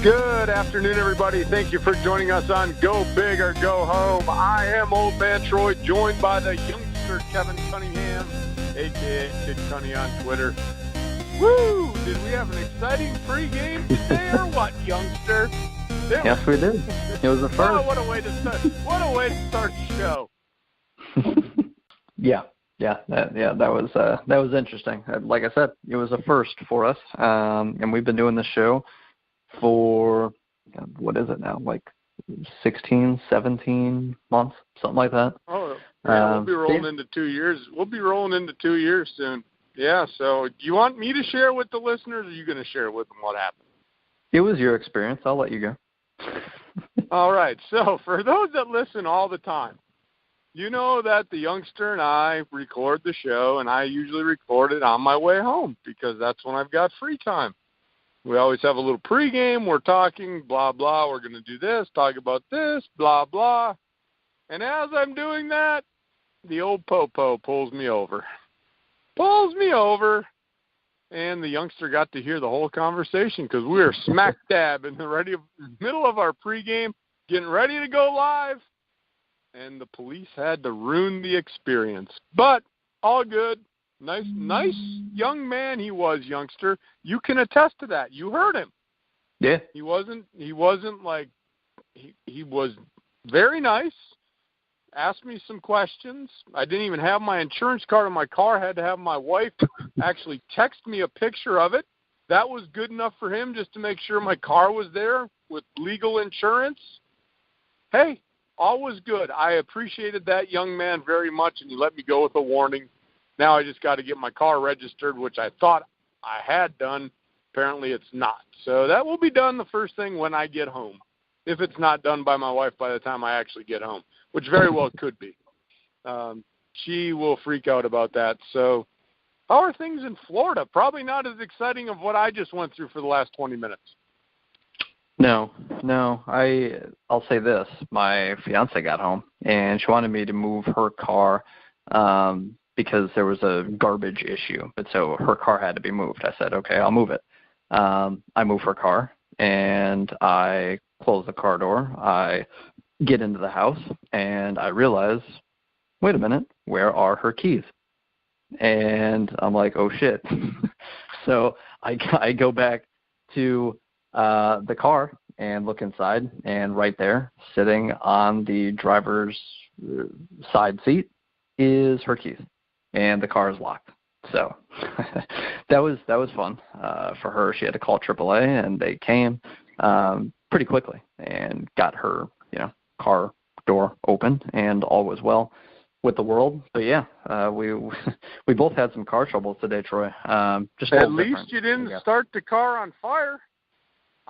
Good afternoon, everybody. Thank you for joining us on Go Big or Go Home. I am Old Man Troy, joined by the youngster Kevin Cunningham, a.k.a. Kid Cunny on Twitter. Woo! Did we have an exciting pregame today or what, youngster? Yes, we did. It was a first. Oh, what a way to start! What a way to start the show. That was interesting. Like I said, it was a first for us, and we've been doing this show for, what is it now, like 16, 17 months, something like that. Oh, yeah, we'll be rolling into 2 years. We'll be rolling into 2 years soon. Yeah, so do you want me to share with the listeners, or are you going to share with them what happened? It was your experience. I'll let you go. All right, so for those that listen all the time, you know that the youngster and I record the show, and I usually record it on my way home because that's when I've got free time. We always have a little pregame. We're talking, blah, blah. We're going to do this, talk about this, blah, blah. And as I'm doing that, the old Popo pulls me over. And the youngster got to hear the whole conversation because we were smack dab in the middle of our pregame, getting ready to go live. And the police had to ruin the experience. But all good. Nice young man he was, youngster. You can attest to that. You heard him. Yeah. He wasn't like, he was very nice. Asked me some questions. I didn't even have my insurance card in my car. I had to have my wife actually text me a picture of it. That was good enough for him just to make sure my car was there with legal insurance. Hey, all was good. I appreciated that young man very much, and he let me go with a warning. Now I just got to get my car registered, which I thought I had done. Apparently it's not. So that will be done the first thing when I get home, if it's not done by my wife by the time I actually get home, which very well could be. She will freak out about that. So how are things in Florida? Probably not as exciting of what I just went through for the last 20 minutes. No. I'll say this. My fiance got home, and she wanted me to move her car because there was a garbage issue. But so her car had to be moved. I said, okay, I'll move it. I move her car, and I close the car door. I get into the house, and I realize, wait a minute, where are her keys? And I'm like, oh, shit. So I go back to the car and look inside, and right there, sitting on the driver's side seat, is her keys. And the car is locked. So that was fun for her. She had to call AAA, and they came pretty quickly and got her, car door open, and all was well with the world. But yeah, we both had some car troubles today, Troy. Just at least you didn't start the car on fire.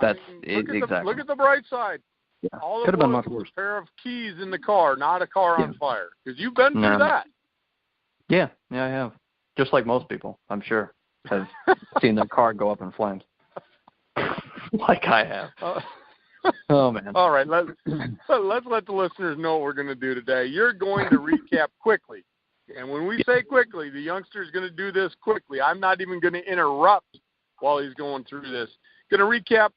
That's exactly. Look at the bright side. Yeah. All could have been much was worse. A pair of keys in the car, not a car on fire. Because you've been through that. Yeah, I have. Just like most people, I'm sure, have seen their car go up in flames. Like I have. Oh, man. All right, let's let the listeners know what we're going to do today. You're going to recap quickly. And when we say quickly, the youngster's going to do this quickly. I'm not even going to interrupt while he's going through this. Going to recap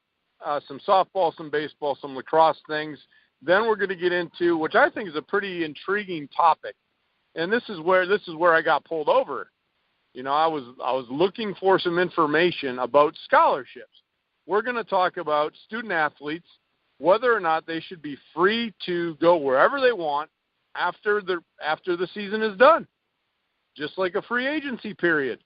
some softball, some baseball, some lacrosse things. Then we're going to get into, which I think is a pretty intriguing topic. And this is where I got pulled over. I was looking for some information about scholarships. We're going to talk about student athletes, whether or not they should be free to go wherever they want after the season is done, just like a free agency period.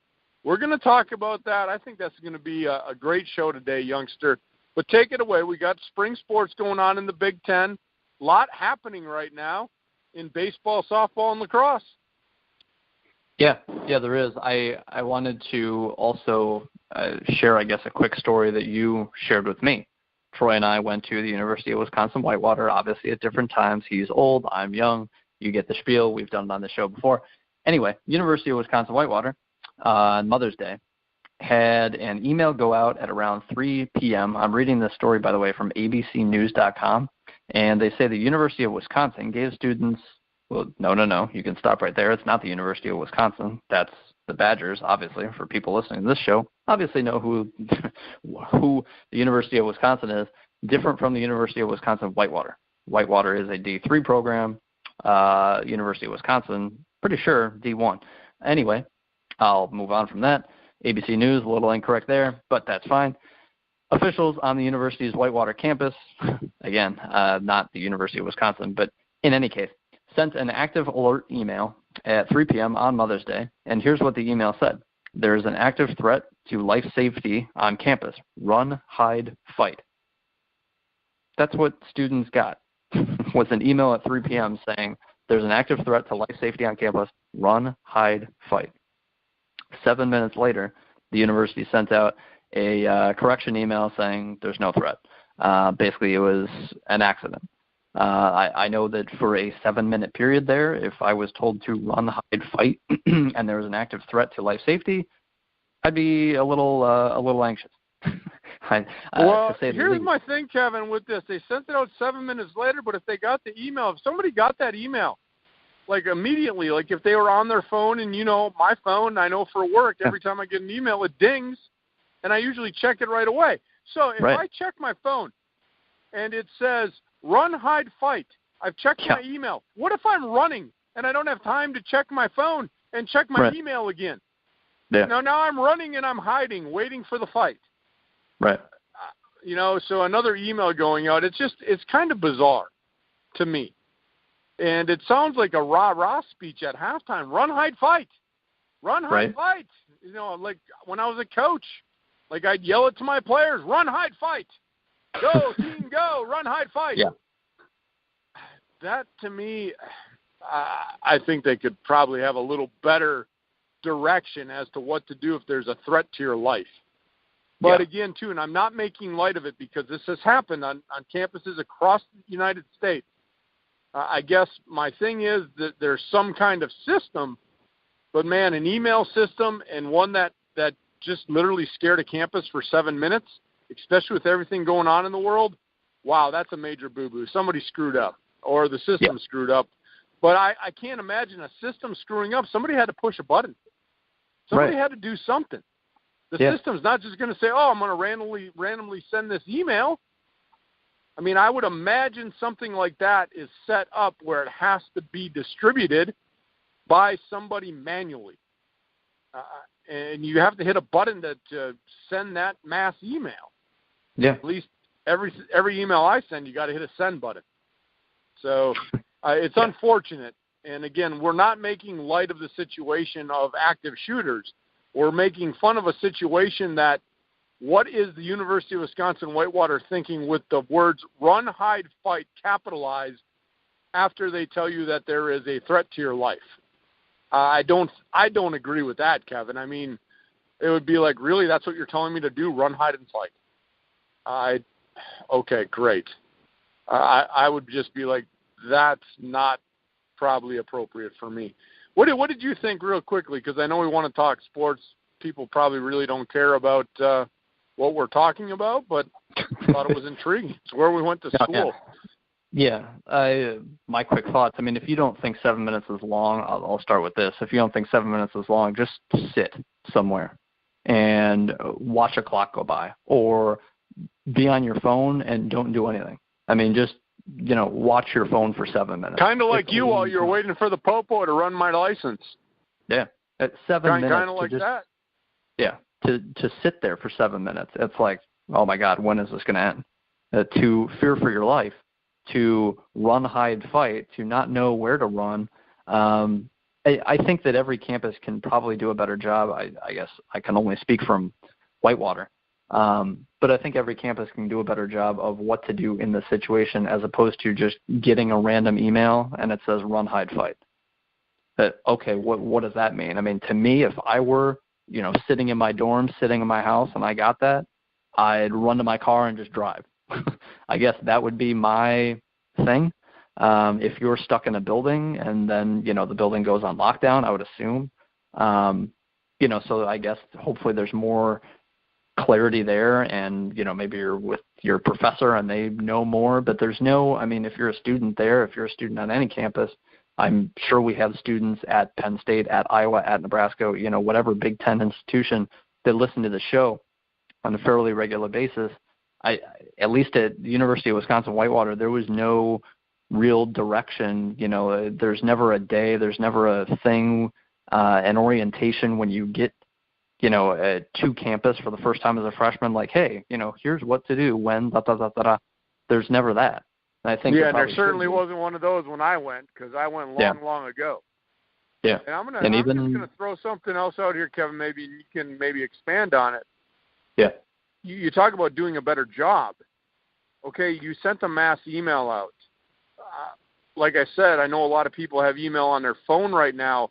We're going to talk about that. I think that's going to be a great show today, youngster. But take it away. We got spring sports going on in the Big Ten. A lot happening right now in baseball, softball, and lacrosse. Yeah, there is. I wanted to also share, I guess, a quick story that you shared with me. Troy and I went to the University of Wisconsin-Whitewater, obviously at different times. He's old, I'm young. You get the spiel. We've done it on the show before. Anyway, University of Wisconsin-Whitewater on Mother's Day had an email go out at around 3 p.m. I'm reading this story, by the way, from abcnews.com, and they say the University of Wisconsin gave students – well, no. You can stop right there. It's not the University of Wisconsin. That's the Badgers, obviously, for people listening to this show. obviously know who the University of Wisconsin is, different from the University of Wisconsin Whitewater. Whitewater is a D3 program. University of Wisconsin, pretty sure D1. Anyway, I'll move on from that. ABC News, a little incorrect there, but that's fine. Officials on the university's Whitewater campus, again, not the University of Wisconsin, but in any case, sent an active alert email at 3 p.m. on Mother's Day, and here's what the email said. There is an active threat to life safety on campus. Run, hide, fight. That's what students got, was an email at 3 p.m. saying there's an active threat to life safety on campus. Run, hide, fight. 7 minutes later, the university sent out a correction email saying there's no threat. Basically, it was an accident. I know that for a 7-minute period there, if I was told to run, hide, fight, and there was an active threat to life safety, I'd be a little anxious. Here's my thing, Kevin, with this. They sent it out 7 minutes later, but if they got the email, if somebody got that email, like immediately, like if they were on their phone and, my phone, I know for work, every time I get an email, it dings, and I usually check it right away. So if I check my phone and it says, run, hide, fight, I've checked my email. What if I'm running and I don't have time to check my phone and check my email again? Yeah. Now I'm running and I'm hiding, waiting for the fight. Right. So another email going out, it's kind of bizarre to me. And it sounds like a rah-rah speech at halftime. Run, hide, fight. Run, hide, fight. Like when I was a coach, like I'd yell it to my players, run, hide, fight. Go, team, go, run, hide, fight. Yeah. That, to me, I think they could probably have a little better direction as to what to do if there's a threat to your life. But again, too, and I'm not making light of it because this has happened on campuses across the United States. I guess my thing is that there's some kind of system, but, man, an email system and one that just literally scared a campus for 7 minutes, especially with everything going on in the world, wow, that's a major boo-boo. Somebody screwed up or the system screwed up. But I can't imagine a system screwing up. Somebody had to push a button. Somebody had to do something. The system's not just going to say, I'm going to randomly send this email. I mean, I would imagine something like that is set up where it has to be distributed by somebody manually. And you have to hit a button to send that mass email. Yeah. At least every email I send, you got to hit a send button. So it's unfortunate. And, again, we're not making light of the situation of active shooters. We're making fun of a situation that what is the University of Wisconsin Whitewater thinking with the words run, hide, fight capitalized after they tell you that there is a threat to your life? I don't agree with that, Kevin. I mean, it would be like, really, that's what you're telling me to do, run, hide, and fight? Okay, great. I would just be like, that's not probably appropriate for me. What did you think real quickly? Because I know we want to talk sports. People probably really don't care about what we're talking about, but I thought it was intriguing. It's where we went to school. Yeah. My quick thoughts. I mean, if you don't think 7 minutes is long, I'll start with this. If you don't think 7 minutes is long, just sit somewhere and watch a clock go by, or be on your phone and don't do anything. I mean, just watch your phone for 7 minutes. Kind of like you while you're waiting for the popo to run my license. Yeah, at 7 minutes. Kind of like that. Yeah, to sit there for 7 minutes. It's like, oh my God, when is this going to end? To fear for your life, to run, hide, fight, to not know where to run. I think that every campus can probably do a better job. I guess I can only speak from Whitewater. But I think every campus can do a better job of what to do in this situation as opposed to just getting a random email and it says run, hide, fight. Okay, what does that mean? I mean, to me, if I were, sitting in my dorm, sitting in my house, and I got that, I'd run to my car and just drive. I guess that would be my thing. If you're stuck in a building and then, the building goes on lockdown, I would assume. So I guess hopefully there's more clarity there, and maybe you're with your professor and they know more, but there's no, I mean, if you're a student there, if you're a student on any campus, I'm sure we have students at Penn State, at Iowa, at Nebraska, whatever Big Ten institution, that listen to the show on a fairly regular basis, at least at the University of Wisconsin-Whitewater, there was no real direction. There's never a day, there's never a thing, an orientation when you get, to campus for the first time as a freshman, like, hey, here's what to do when, da-da-da-da-da. There's never that. And I think there certainly wasn't one of those when I went, because I went long ago. Yeah. And I'm just going to throw something else out here, Kevin. Maybe you can expand on it. Yeah. You talk about doing a better job. Okay, you sent a mass email out. Like I said, I know a lot of people have email on their phone right now,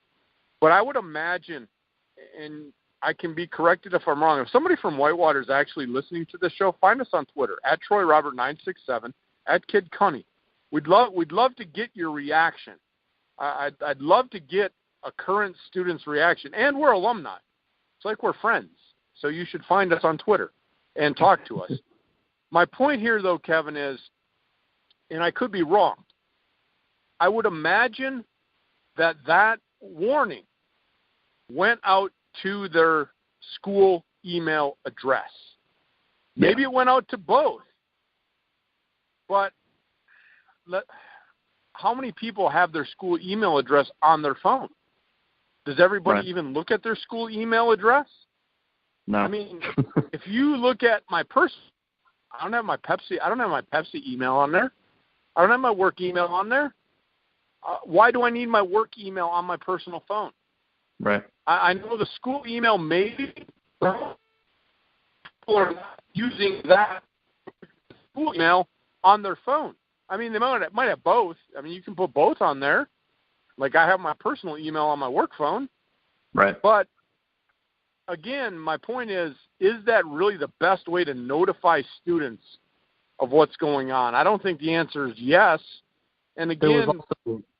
but I would imagine, and I can be corrected if I'm wrong, if somebody from Whitewater is actually listening to this show, find us on Twitter, @TroyRobert967, @KidCunny. We'd love to get your reaction. I'd love to get a current student's reaction, and we're alumni. It's like we're friends, so you should find us on Twitter and talk to us. My point here, though, Kevin, is, and I could be wrong, I would imagine that warning went out to their school email address. Maybe it went out to both. But how many people have their school email address on their phone? Does everybody even look at their school email address? No. I mean, if you look at my I don't have my Pepsi email on there. I don't have my work email on there. Why do I need my work email on my personal phone? Right. I know the school email maybe people are not using that school email on their phone. I mean, they might have both. I mean, you can put both on there. Like I have my personal email on my work phone. Right. But again, my point is that really the best way to notify students of what's going on? I don't think the answer is yes. And again,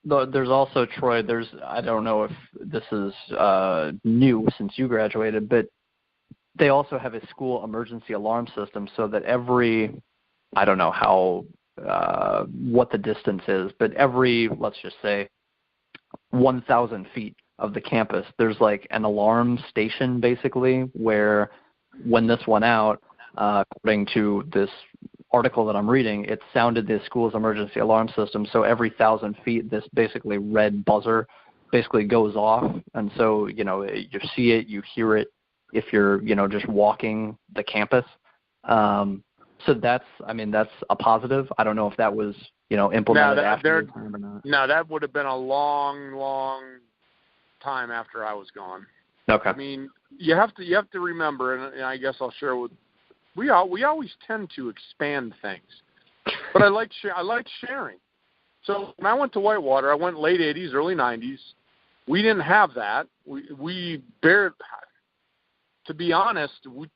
there's also Troy. I don't know if this is new since you graduated, but they also have a school emergency alarm system so that I don't know how what the distance is, but let's just say 1,000 feet of the campus, there's like an alarm station basically where when this went out, according to this article that I'm reading, it sounded the school's emergency alarm system. So every 1,000 feet, this basically red buzzer basically goes off. And so, you see it, you hear it if you're, just walking the campus. So that's a positive. I don't know if that was, implemented after your time or not. No, that would have been a long, long time after I was gone. Okay. I mean, you have to remember, and I guess I'll share with. We always tend to expand things, but I like sharing. So when I went to Whitewater, I went late 80s, early 90s. We didn't have that. We barely, to be honest,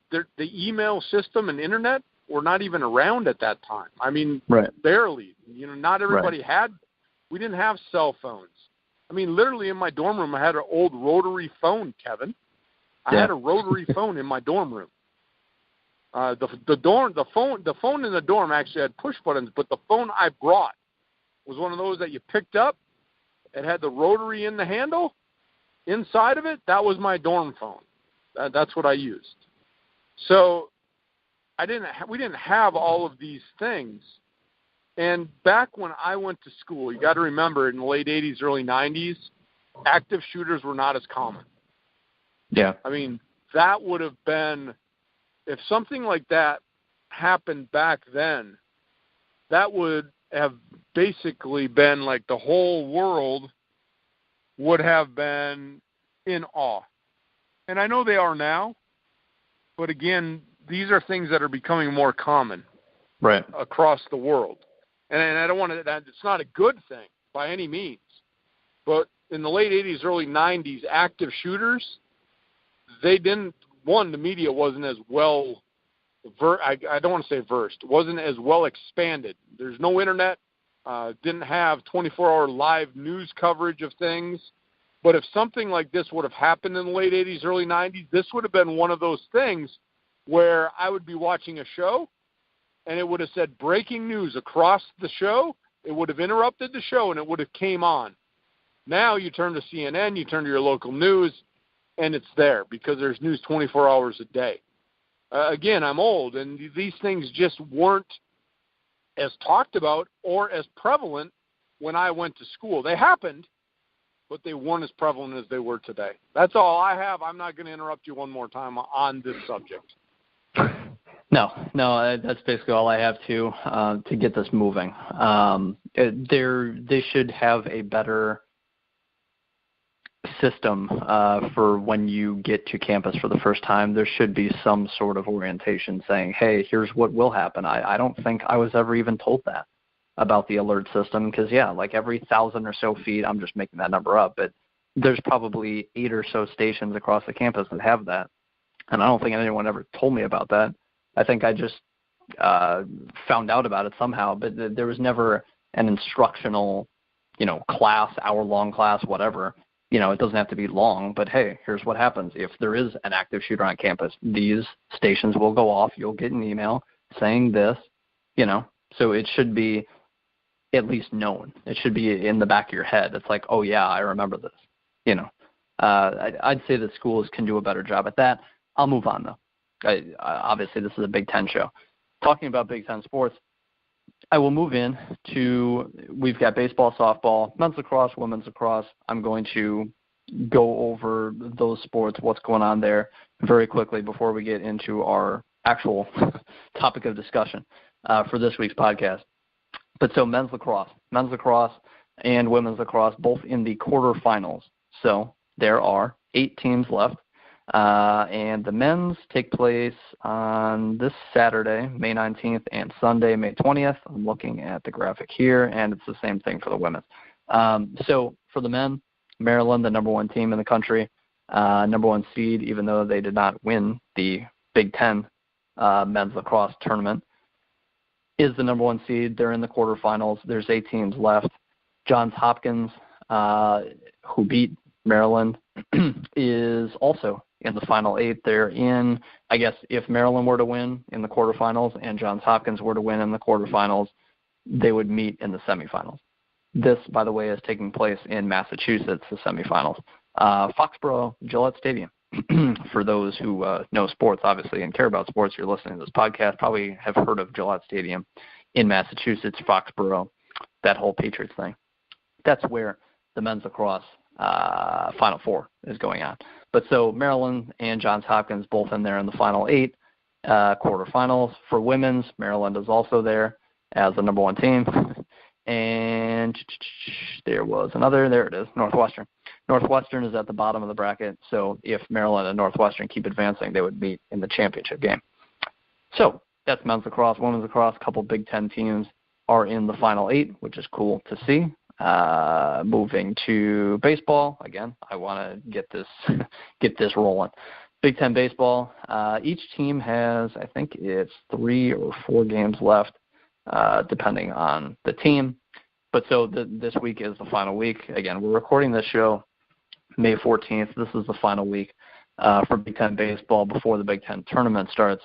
the email system and internet were not even around at that time. I mean, barely. Not everybody had. We didn't have cell phones. I mean, literally in my dorm room, I had an old rotary phone, Kevin. I had a rotary phone in my dorm room. The phone in the dorm actually had push buttons, but the phone I brought was one of those that you picked up. It had the rotary in the handle inside of it. That was my dorm phone. That's what I used. So we didn't have all of these things. And back when I went to school, you got to remember in the late 80s, early 90s, active shooters were not as common. Yeah. I mean, that would have been, if something like that happened back then, that would have basically been like the whole world would have been in awe. And I know they are now, but again, these are things that are becoming more common across the world. And I don't want to, it's not a good thing by any means, but in the late 80s, early 90s, active shooters, the media wasn't as well, I don't want to say versed, wasn't as well expanded. There's no internet, didn't have 24-hour live news coverage of things. But if something like this would have happened in the late 80s, early 90s, this would have been one of those things where I would be watching a show and it would have said breaking news across the show. It would have interrupted the show and it would have came on. Now you turn to CNN, you turn to your local news, and it's there because there's news 24 hours a day. Again, I'm old, and these things just weren't as talked about or as prevalent when I went to school. They happened, but they weren't as prevalent as they were today. That's all I have. I'm not going to interrupt you one more time on this subject. No, that's basically all I have to get this moving. They should have a better system for when you get to campus for the first time. There should be some sort of orientation saying, hey, here's what will happen. I don't think I was ever even told that about the alert system because, yeah, like every 1,000 or so feet, I'm just making that number up, but there's probably 8 or so stations across the campus that have that. And I don't think anyone ever told me about that. I think I just found out about it somehow, but there was never an instructional, class, hour-long class, whatever. It doesn't have to be long, but hey, here's what happens. If there is an active shooter on campus, these stations will go off. You'll get an email saying this, so it should be at least known. It should be in the back of your head. It's like, oh, yeah, I remember this, I'd say that schools can do a better job at that. I'll move on, though. Obviously, this is a Big Ten show. Talking about Big Ten sports, I will move in to, we've got baseball, softball, men's lacrosse, women's lacrosse. I'm going to go over those sports, what's going on there very quickly before we get into our actual topic of discussion for this week's podcast. But so men's lacrosse and women's lacrosse, both in the quarterfinals. So there are 8 teams left. And the men's take place on this Saturday, May 19th, and Sunday, May 20th. I'm looking at the graphic here, and it's the same thing for the women. So for the men, Maryland, the number 1 team in the country, number 1 seed, even though they did not win the Big Ten men's lacrosse tournament, is the number 1 seed. They're in the quarterfinals. There's 8 teams left. Johns Hopkins, who beat Maryland, is also in the final 8. They're in, I guess, if Maryland were to win in the quarterfinals and Johns Hopkins were to win in the quarterfinals, they would meet in the semifinals. This, by the way, is taking place in Massachusetts, the semifinals. Foxborough Gillette Stadium. For those who know sports, obviously, and care about sports, you're listening to this podcast, probably have heard of Gillette Stadium in Massachusetts, Foxborough, that whole Patriots thing. That's where the men's lacrosse Final Four is going on. But so Maryland and Johns Hopkins both in there in the final 8 quarterfinals. For women's, Maryland is also there as the number 1 team. And there was another, there it is, Northwestern. Northwestern is at the bottom of the bracket, so if Maryland and Northwestern keep advancing, they would meet in the championship game. So that's men's lacrosse, women's lacrosse. A couple Big Ten teams are in the final 8, which is cool to see. Moving to baseball, again, I want to get this rolling. Big Ten baseball, each team has, I think it's 3 or 4 games left, depending on the team. But so this week is the final week. Again, we're recording this show May 14th. This is the final week for Big Ten baseball before the Big Ten tournament starts.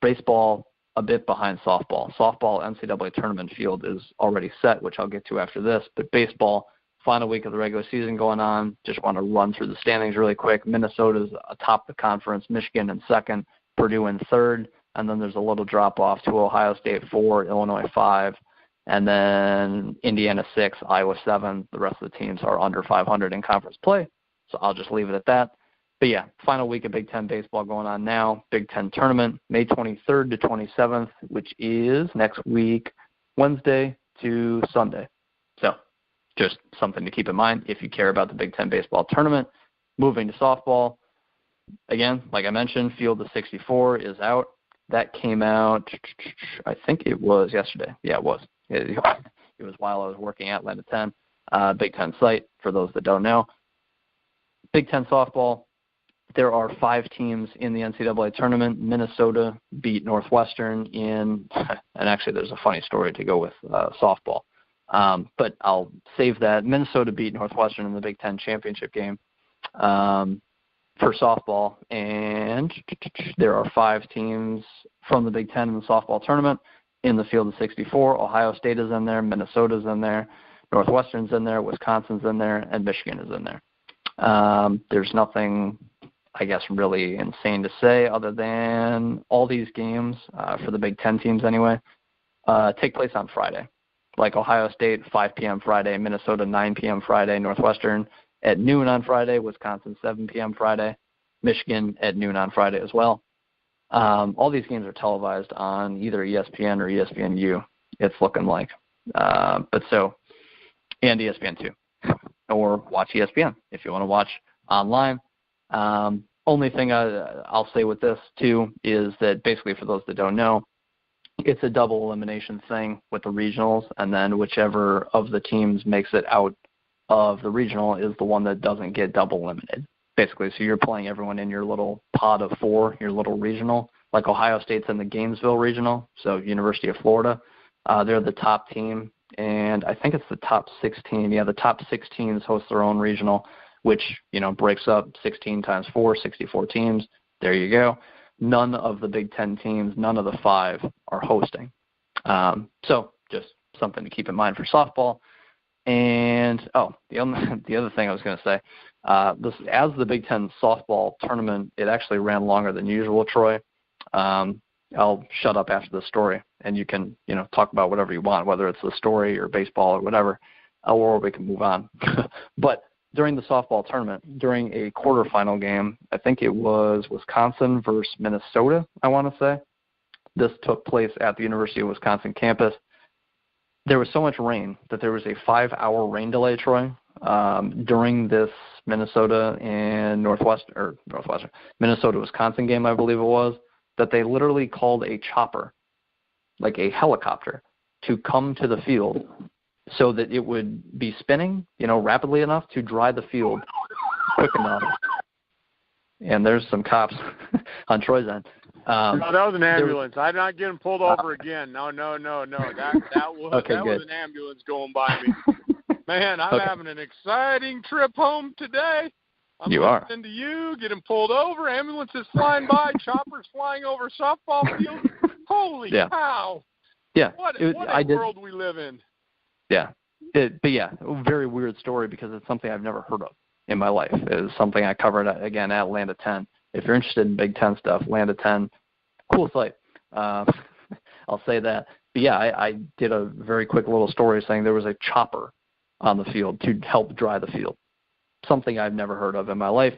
Baseball a bit behind softball. Softball NCAA tournament field is already set, which I'll get to after this. But baseball, final week of the regular season going on. Just want to run through the standings really quick. Minnesota's atop the conference, Michigan in 2nd, Purdue in 3rd, and then there's a little drop-off to Ohio State 4, Illinois 5, and then Indiana 6, Iowa 7. The rest of the teams are under 500 in conference play, so I'll just leave it at that. But, yeah, final week of Big Ten baseball going on now. Big Ten tournament, May 23rd to 27th, which is next week, Wednesday to Sunday. So just something to keep in mind if you care about the Big Ten baseball tournament. Moving to softball, again, like I mentioned, field of 64 is out. That came out, I think it was yesterday. Yeah, it was. It was while I was working at Atlanta 10, Big Ten site, for those that don't know. Big Ten softball, there are 5 teams in the NCAA tournament. Minnesota beat Northwestern in, and actually there's a funny story to go with softball. But I'll save that. Minnesota beat Northwestern in the Big Ten championship game for softball. And there are 5 teams from the Big Ten in the softball tournament in the field of 64. Ohio State is in there. Minnesota's in there. Northwestern's in there. Wisconsin's in there. And Michigan is in there. There's nothing I guess, really insane to say other than all these games, for the Big Ten teams anyway, take place on Friday. Like Ohio State, 5 p.m. Friday, Minnesota, 9 p.m. Friday, Northwestern at noon on Friday, Wisconsin, 7 p.m. Friday, Michigan at noon on Friday as well. All these games are televised on either ESPN or ESPNU, it's looking like. And ESPN2. Or watch ESPN if you want to watch online. Only thing I'll say with this, too, is that basically for those that don't know, it's a double elimination thing with the regionals, and then whichever of the teams makes it out of the regional is the one that doesn't get double eliminated. Basically, so you're playing everyone in your little pod of 4, your little regional, like Ohio State's in the Gainesville regional, so University of Florida. They're the top team, and I think it's the top 16. Yeah, the top 16 host their own regional, which, breaks up 16 times 4, 64 teams. There you go. None of the Big Ten teams, none of the 5 are hosting. So just something to keep in mind for softball. And, the other thing I was going to say, as the Big Ten softball tournament, it actually ran longer than usual, Troy. I'll shut up after the story, and you can, talk about whatever you want, whether it's the story or baseball or whatever, or we can move on. But during the softball tournament, during a quarterfinal game, I think it was Wisconsin versus Minnesota, I want to say. This took place at the University of Wisconsin campus. There was so much rain that there was a 5-hour rain delay, Troy, during this Minnesota-Wisconsin game, I believe it was, that they literally called a chopper, like a helicopter, to come to the field so that it would be spinning, rapidly enough to dry the field quick enough. And there's some cops on Troy's end. No, that was an ambulance. I'm not getting pulled over again. No. That was okay, that good. was an ambulance going by me. Man, I'm having an exciting trip home today. I'm listening to you, getting pulled over, ambulances flying by, choppers flying over softball fields. Holy cow. Yeah. What a world we live in. Yeah. Very weird story because it's something I've never heard of in my life. It's something I covered, again, at Land of 10. If you're interested in Big Ten stuff, Land of 10, cool site. I'll say that. But I did a very quick little story saying there was a chopper on the field to help dry the field. Something I've never heard of in my life.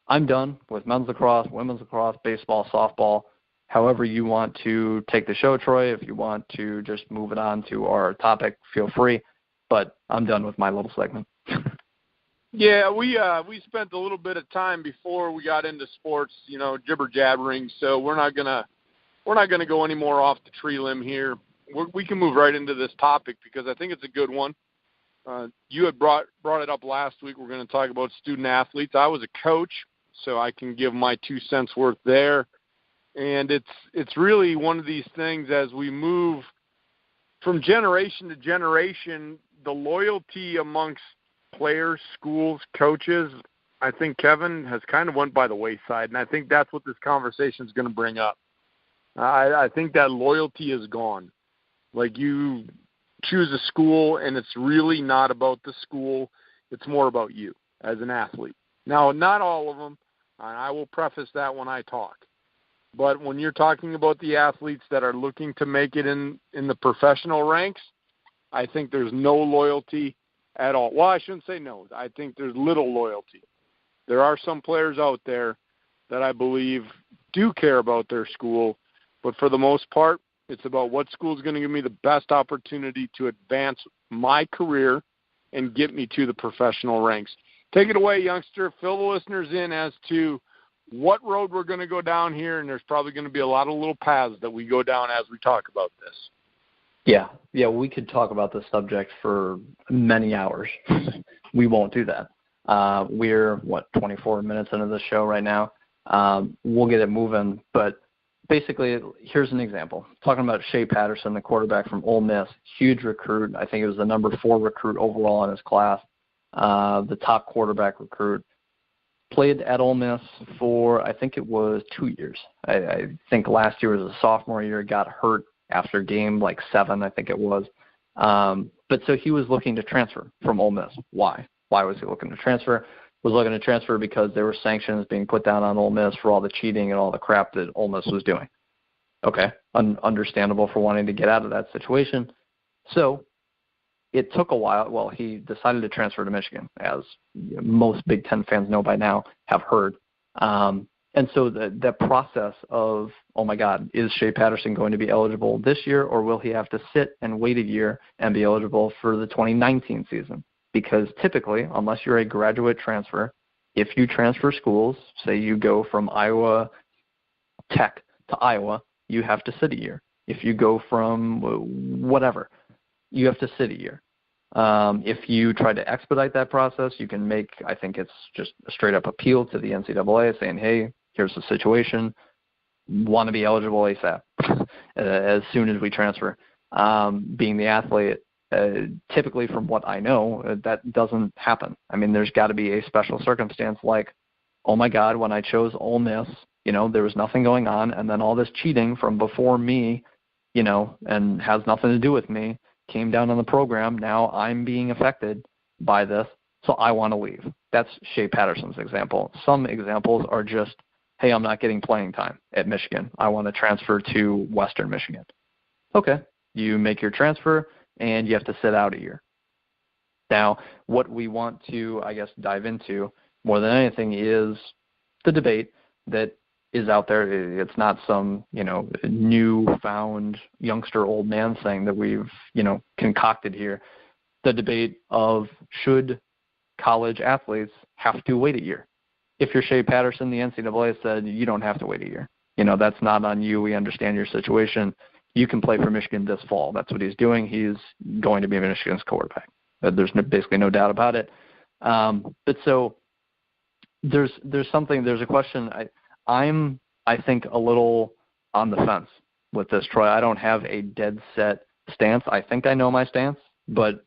I'm done with men's lacrosse, women's lacrosse, baseball, softball. However you want to take the show, Troy. If you want to just move it on to our topic, feel free. But I'm done with my little segment. Yeah, we spent a little bit of time before we got into sports, jibber jabbering. So we're not gonna go any more off the tree limb here. We can move right into this topic because I think it's a good one. You had brought it up last week. We're going to talk about student athletes. I was a coach, so I can give my 2 cents worth there. And it's really one of these things as we move from generation to generation, the loyalty amongst players, schools, coaches, I think, Kevin, has kind of went by the wayside. And I think that's what this conversation is going to bring up. I think that loyalty is gone. Like you choose a school, and it's really not about the school. It's more about you as an athlete. Now, not all of them, and I will preface that when I talk. But when you're talking about the athletes that are looking to make it in the professional ranks, I think there's no loyalty at all. Well, I shouldn't say no. I think there's little loyalty. There are some players out there that I believe do care about their school, but for the most part, it's about what school is going to give me the best opportunity to advance my career and get me to the professional ranks. Take it away, youngster. Fill the listeners in as to what road we're going to go down here, and there's probably going to be a lot of little paths that we go down as we talk about this. Yeah, we could talk about this subject for many hours. We won't do that. We're, 24 minutes into the show right now. We'll get it moving, but basically, here's an example. Talking about Shea Patterson, the quarterback from Ole Miss, huge recruit. I think it was the number 4 recruit overall in his class, the top quarterback recruit. Played at Ole Miss for, I think it was 2 years. I think last year was a sophomore year, got hurt after game 7, I think it was. But so he was looking to transfer from Ole Miss. Why? Why was he looking to transfer? was looking to transfer because there were sanctions being put down on Ole Miss for all the cheating and all the crap that Ole Miss was doing. Okay, understandable for wanting to get out of that situation. So it took a while. Well, he decided to transfer to Michigan, as most Big Ten fans know by now, have heard. And so the process of, oh, my God, is Shea Patterson going to be eligible this year, or will he have to sit and wait a year and be eligible for the 2019 season? Because typically, unless you're a graduate transfer, if you transfer schools, say you go from Iowa Tech to Iowa, you have to sit a year. If you go from whatever, you have to sit a year. If you try to expedite that process, you can make, I think it's just a straight-up appeal to the NCAA saying, hey, here's the situation, want to be eligible ASAP as soon as we transfer. Being the athlete, typically from what I know, that doesn't happen. I mean, there's got to be a special circumstance like, oh, my God, when I chose Ole Miss, there was nothing going on, and then all this cheating from before me, and has nothing to do with me, came down on the program. Now I'm being affected by this, so I want to leave. That's Shea Patterson's example. Some examples are just, hey, I'm not getting playing time at Michigan. I want to transfer to Western Michigan. Okay, you make your transfer, and you have to sit out a year. Now, what we want to, I guess, dive into more than anything is the debate that is out there. It's not some, newfound youngster old man thing that we've, concocted here. The debate of should college athletes have to wait a year? If you're Shea Patterson, the NCAA said you don't have to wait a year. That's not on you. We understand your situation. You can play for Michigan this fall. That's what he's doing. He's going to be Michigan's quarterback. There's basically no doubt about it. But so there's a question. I'm, I think, a little on the fence with this, Troy. I don't have a dead set stance. I think I know my stance, but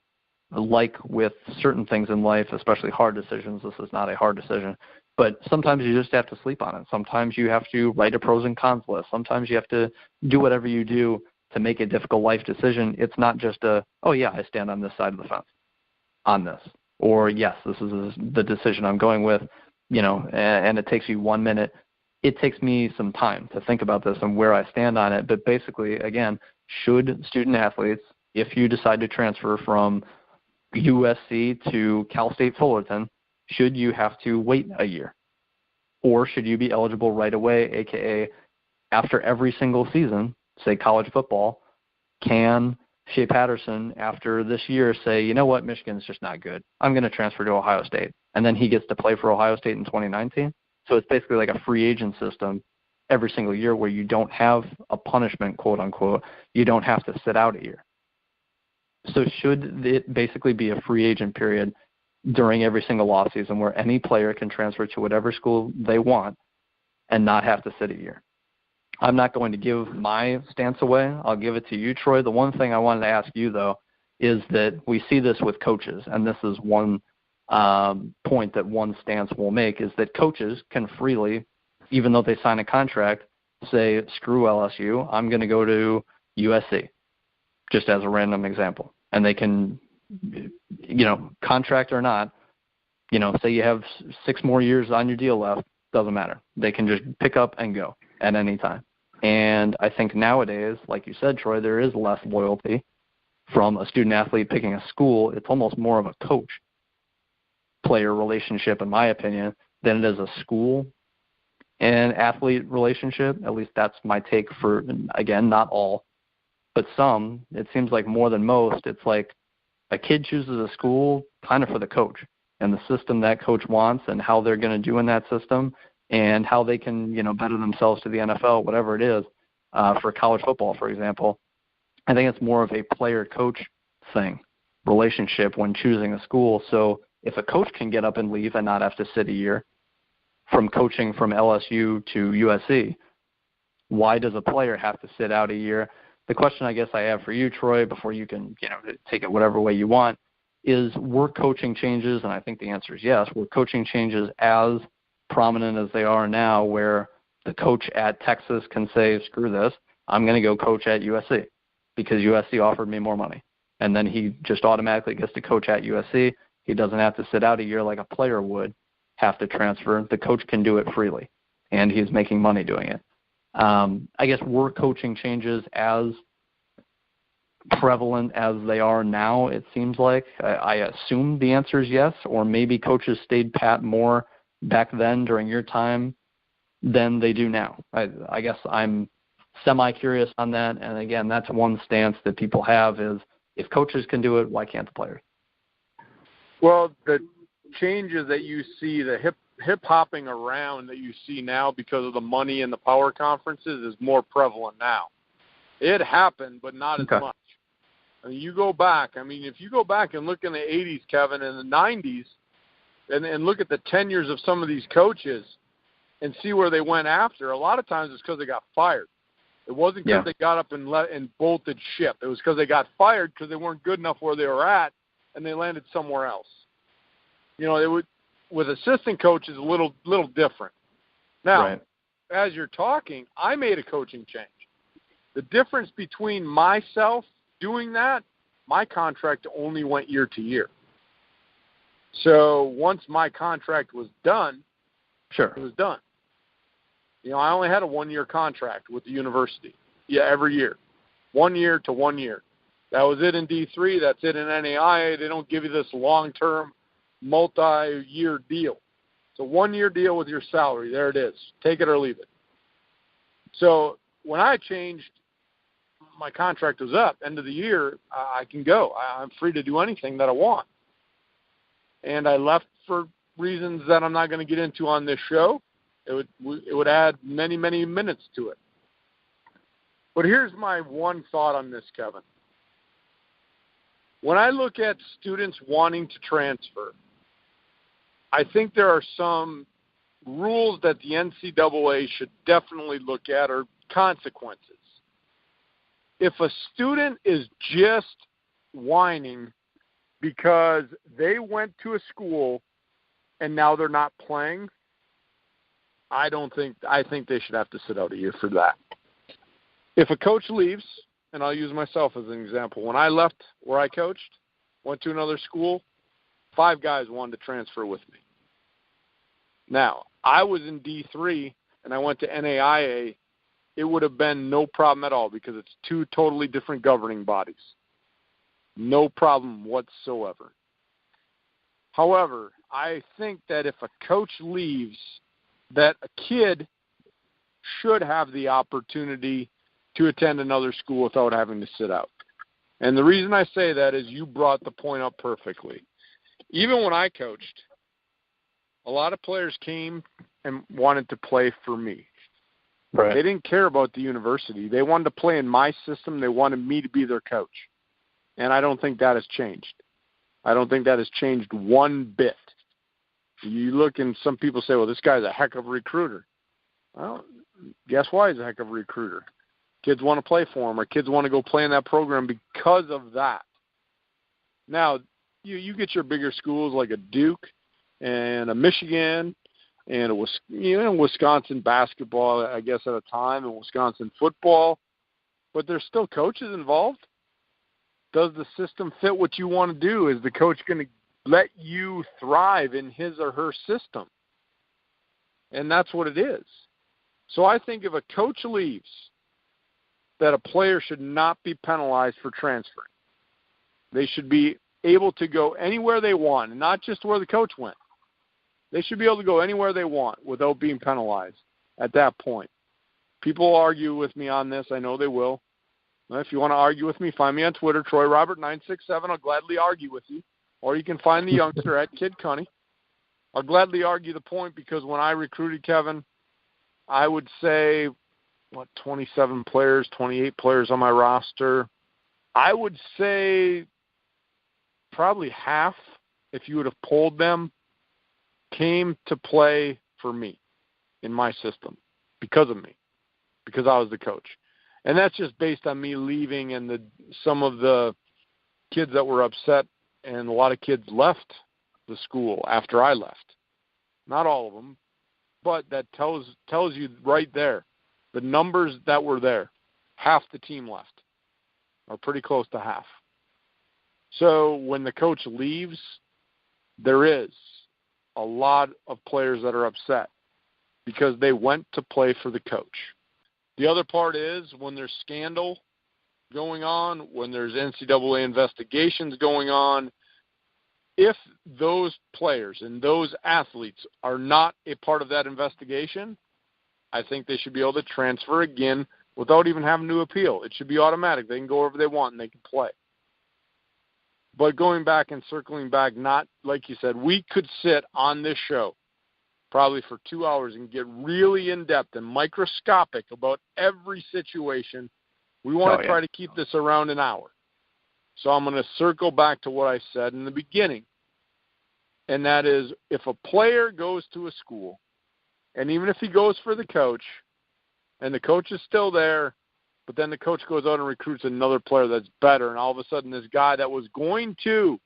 like with certain things in life, especially hard decisions, this is not a hard decision, but sometimes you just have to sleep on it. Sometimes you have to write a pros and cons list. Sometimes you have to do whatever you do to make a difficult life decision. It's not just oh yeah, I stand on this side of the fence on this, or yes, this is the decision I'm going with, and it takes you 1 minute. It takes me some time to think about this and where I stand on it. But basically, again, should student athletes, if you decide to transfer from USC to Cal State Fullerton, should you have to wait a year? Or should you be eligible right away, a.k.a. after every single season, say college football, can Shea Patterson, after this year, say, you know what, Michigan's just not good. I'm going to transfer to Ohio State. And then he gets to play for Ohio State in 2019? So it's basically like a free agent system every single year where you don't have a punishment, quote unquote. You don't have to sit out a year. So should it basically be a free agent period during every single offseason where any player can transfer to whatever school they want and not have to sit a year? I'm not going to give my stance away. I'll give it to you, Troy. The one thing I wanted to ask you, though, is that we see this with coaches, and this is one point that one stance will make, is that coaches can freely, even though they sign a contract, say, screw LSU, I'm going to go to USC, just as a random example. And they can, contract or not, say you have 6 more years on your deal left, doesn't matter. They can just pick up and go at any time. And I think nowadays, like you said, Troy, there is less loyalty from a student athlete picking a school. It's almost more of a coach player relationship, in my opinion, than it is a school and athlete relationship. At least that's my take for, again, not all, but some. It seems like more than most, it's like a kid chooses a school kind of for the coach and the system that coach wants and how they're going to do in that system and how they can, better themselves to the NFL, whatever it is, for college football, for example. I think it's more of a player-coach thing, relationship when choosing a school. So if a coach can get up and leave and not have to sit a year from coaching from LSU to USC, why does a player have to sit out a year? The question I guess I have for you, Troy, before you can, take it whatever way you want, is were coaching changes, and I think the answer is yes, were coaching changes as prominent as they are now, where the coach at Texas can say, screw this, I'm going to go coach at USC because USC offered me more money. And then he just automatically gets to coach at USC. He doesn't have to sit out a year like a player would have to transfer. The coach can do it freely, and he's making money doing it. I guess were coaching changes as prevalent as they are now, it seems like? I assume the answer is yes, or maybe coaches stayed pat more back then during your time than they do now. I guess I'm semi-curious on that, and again, that's one stance that people have is if coaches can do it, why can't the players? Well, the changes that you see, the hip-hopping around that you see now because of the money and the power conferences is more prevalent now. It happened, but not as much. I mean, you go back. I mean, if you go back and look in the 80s, Kevin, and the 90s, and look at the tenures of some of these coaches and see where they went after, a lot of times it's because they got fired. It wasn't because they got up and bolted ship. It was because they got fired because they weren't good enough where they were at, and they landed somewhere else. You know, it would, with assistant coaches, a little different. Now, as you're talking, I made a coaching change. The difference between myself doing that, my contract only went year to year. So once my contract was done, it was done. You know, I only had a 1-year contract with the university. Yeah, every year. 1 year to 1 year. That was it in D3. That's it in NAIA. They don't give you this long-term, multi-year deal. It's a 1-year deal with your salary. There it is. Take it or leave it. So when I changed, my contract was up. End of the year, I can go. I'm free to do anything that I want. And I left for reasons that I'm not going to get into on this show. It would add many, many minutes to it. But here's my one thought on this, Kevin. When I look at students wanting to transfer, I think there are some rules that the NCAA should definitely look at, or consequences. If a student is just whining because they went to a school and now they're not playing, I think they should have to sit out a year for that. If a coach leaves, and I'll use myself as an example, when I left where I coached, went to another school, 5 guys wanted to transfer with me. Now, I was in D3 and I went to NAIA, it would have been no problem at all because it's 2 totally different governing bodies. No problem whatsoever. However, I think that if a coach leaves, that a kid should have the opportunity to attend another school without having to sit out. And the reason I say that is you brought the point up perfectly. Even when I coached, a lot of players came and wanted to play for me. Right. They didn't care about the university. They wanted to play in my system. They wanted me to be their coach. And I don't think that has changed. I don't think that has changed one bit. You look and some people say, well, this guy's a heck of a recruiter. Well, guess why he's a heck of a recruiter? Kids want to play for him, or kids want to go play in that program because of that. Now, you get your bigger schools like a Duke and a Michigan and a Wisconsin basketball, I guess, at a time, and Wisconsin football, but there's still coaches involved. Does the system fit what you want to do? Is the coach going to let you thrive in his or her system? And that's what it is. So I think if a coach leaves, that a player should not be penalized for transferring. They should be able to go anywhere they want, and not just where the coach went. They should be able to go anywhere they want without being penalized at that point. People argue with me on this. I know they will. If you want to argue with me, find me on Twitter, TroyRobert967. I'll gladly argue with you. Or you can find the youngster at Kid Cunny. I'll gladly argue the point because when I recruited Kevin, I would say, 27 players, 28 players on my roster. I would say probably half, if you would have polled them, came to play for me in my system because of me, because I was the coach. And that's just based on me leaving and some of the kids that were upset, and a lot of kids left the school after I left. Not all of them, but that tells you right there. The numbers that were there, half the team left, or pretty close to half. So when the coach leaves, there is a lot of players that are upset because they went to play for the coach. The other part is when there's scandal going on, when there's NCAA investigations going on, if those players and those athletes are not a part of that investigation, I think they should be able to transfer again without even having to appeal. It should be automatic. They can go wherever they want and they can play. But going back and circling back, not like you said, we could sit on this show probably for 2 hours and get really in-depth and microscopic about every situation. We want to try to keep this around an hour. So I'm going to circle back to what I said in the beginning, and that is if a player goes to a school, and even if he goes for the coach, and the coach is still there, but then the coach goes out and recruits another player that's better, and all of a sudden this guy that was going to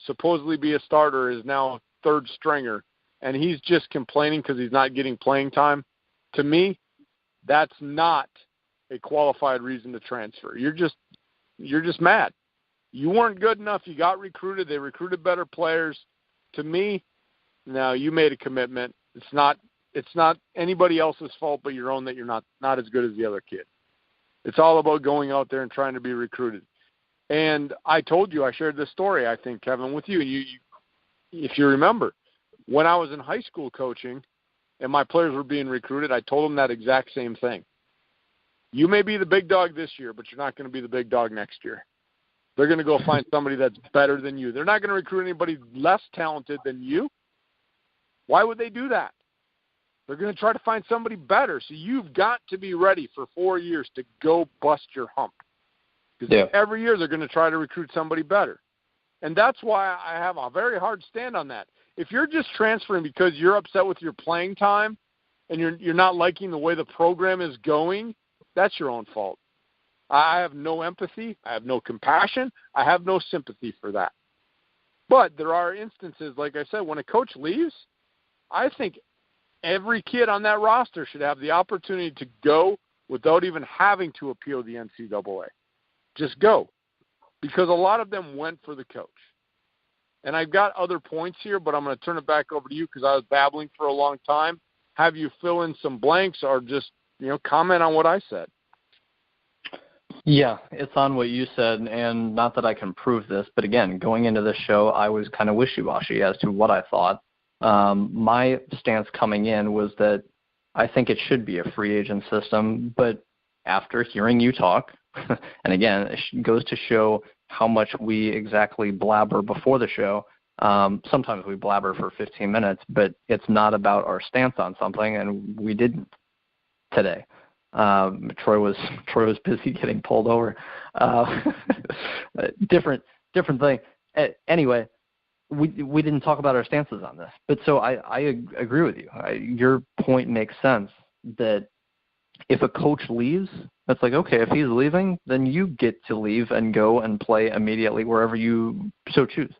supposedly be a starter is now a third stringer, and he's just complaining because he's not getting playing time, to me, that's not a qualified reason to transfer. You're just mad. You weren't good enough. You got recruited. They recruited better players. To me, now you made a commitment. It's not anybody else's fault but your own that you're not as good as the other kid. It's all about going out there and trying to be recruited. And I told you, I shared this story, I think, Kevin, with you. And you if you remember, when I was in high school coaching and my players were being recruited, I told them that exact same thing. You may be the big dog this year, but you're not going to be the big dog next year. They're going to go find somebody that's better than you. They're not going to recruit anybody less talented than you. Why would they do that? They're going to try to find somebody better. So you've got to be ready for 4 years to go bust your hump. Because every year they're going to try to recruit somebody better. And that's why I have a very hard stand on that. If you're just transferring because you're upset with your playing time and you're not liking the way the program is going, that's your own fault. I have no empathy. I have no compassion. I have no sympathy for that. But there are instances, like I said, when a coach leaves, I think every kid on that roster should have the opportunity to go without even having to appeal the NCAA. Just go. Because a lot of them went for the coach. And I've got other points here, but I'm going to turn it back over to you because I was babbling for a long time. Have you fill in some blanks or just, comment on what I said? Yeah, it's on what you said, and not that I can prove this, but again, going into this show, I was kind of wishy-washy as to what I thought. My stance coming in was that I think it should be a free agent system, but after hearing you talk, and again, it goes to show how much we exactly blabber before the show. Sometimes we blabber for 15 minutes, but it's not about our stance on something, and we didn't today. Troy was busy getting pulled over. Different thing. Anyway, we didn't talk about our stances on this, but so I agree with you. Your point makes sense that if a coach leaves, that's like, okay, if he's leaving, then you get to leave and go and play immediately wherever you so choose.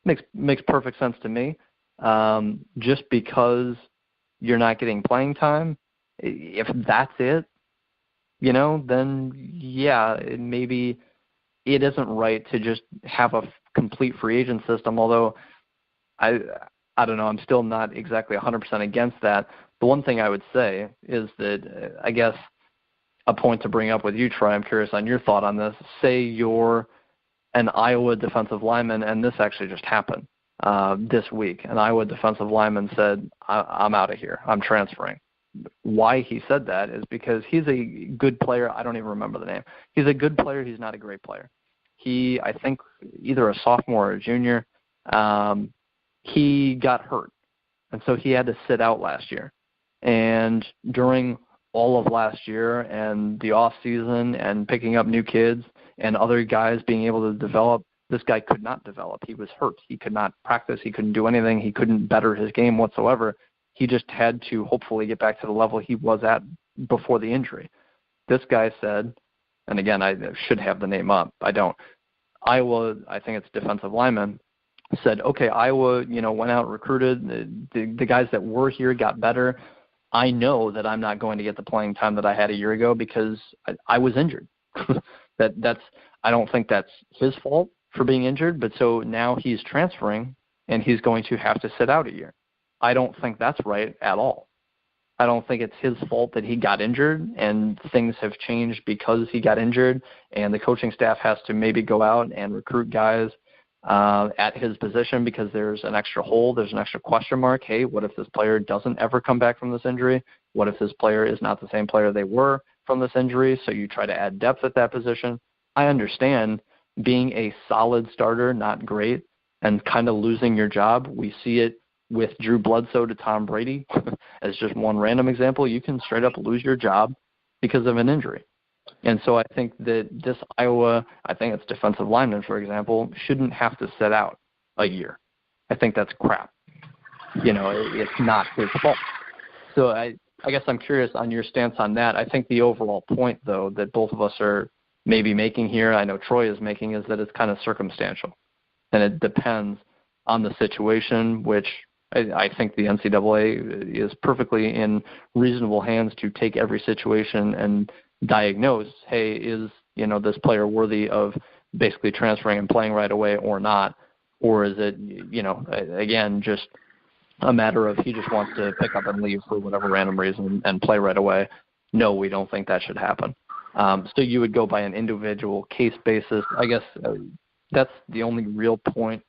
Makes perfect sense to me. Just because you're not getting playing time, if that's it, then yeah, maybe it isn't right to just have a complete free agent system, although I don't know, I'm still not exactly 100% against that. The one thing I would say is that I guess a point to bring up with you, Troy, I'm curious on your thought on this. Say you're an Iowa defensive lineman, and this actually just happened this week. An Iowa defensive lineman said, I'm out of here. I'm transferring. Why he said that is because he's a good player. I don't even remember the name. He's a good player. He's not a great player. He, I think, either a sophomore or a junior, he got hurt. And so he had to sit out last year. And during all of last year and the off season and picking up new kids and other guys being able to develop, this guy could not develop. He was hurt. He could not practice. He couldn't do anything. He couldn't better his game whatsoever. He just had to hopefully get back to the level he was at before the injury. This guy said, and again, I should have the name up. I don't. Iowa, I think it's defensive lineman, said, okay, Iowa, went out, recruited. The guys that were here got better. I know that I'm not going to get the playing time that I had a year ago because I was injured. I don't think that's his fault for being injured, but so now he's transferring and he's going to have to sit out a year. I don't think that's right at all. I don't think it's his fault that he got injured and things have changed because he got injured, and the coaching staff has to maybe go out and recruit guys at his position because there's an extra hole, there's an extra question mark. Hey, what if this player doesn't ever come back from this injury? What if this player is not the same player they were from this injury? So you try to add depth at that position. I understand being a solid starter, not great, and kind of losing your job. We see it with Drew Bledsoe to Tom Brady as just one random example. You can straight up lose your job because of an injury. And so I think that this Iowa, I think it's defensive lineman, for example, shouldn't have to sit out a year. I think that's crap. It's not his fault. So I guess I'm curious on your stance on that. I think the overall point, though, that both of us are maybe making here, I know Troy is making, is that it's kind of circumstantial. And it depends on the situation, which I think the NCAA is perfectly in reasonable hands to take every situation and diagnose, hey, is this player worthy of basically transferring and playing right away or not? Or is it, again, just a matter of he just wants to pick up and leave for whatever random reason and play right away? No, we don't think that should happen. So you would go by an individual case basis. I guess that's the only real point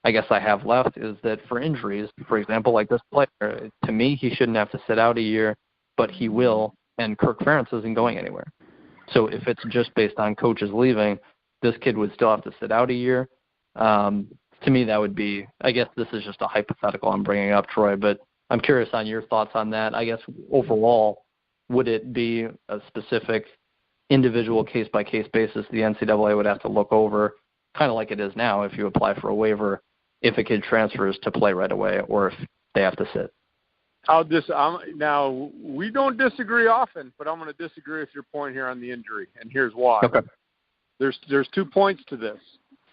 I guess I have left is that for injuries, for example, like this player, to me, he shouldn't have to sit out a year, but he will, and Kirk Ferentz isn't going anywhere. So if it's just based on coaches leaving, this kid would still have to sit out a year. To me, that would be, I guess this is just a hypothetical I'm bringing up, Troy, but I'm curious on your thoughts on that. I guess overall, would it be a specific individual case-by-case basis the NCAA would have to look over, kind of like it is now if you apply for a waiver, if a kid transfers to play right away or if they have to sit? Now, we don't disagree often, but I'm going to disagree with your point here on the injury, and here's why. Okay. There's 2 points to this.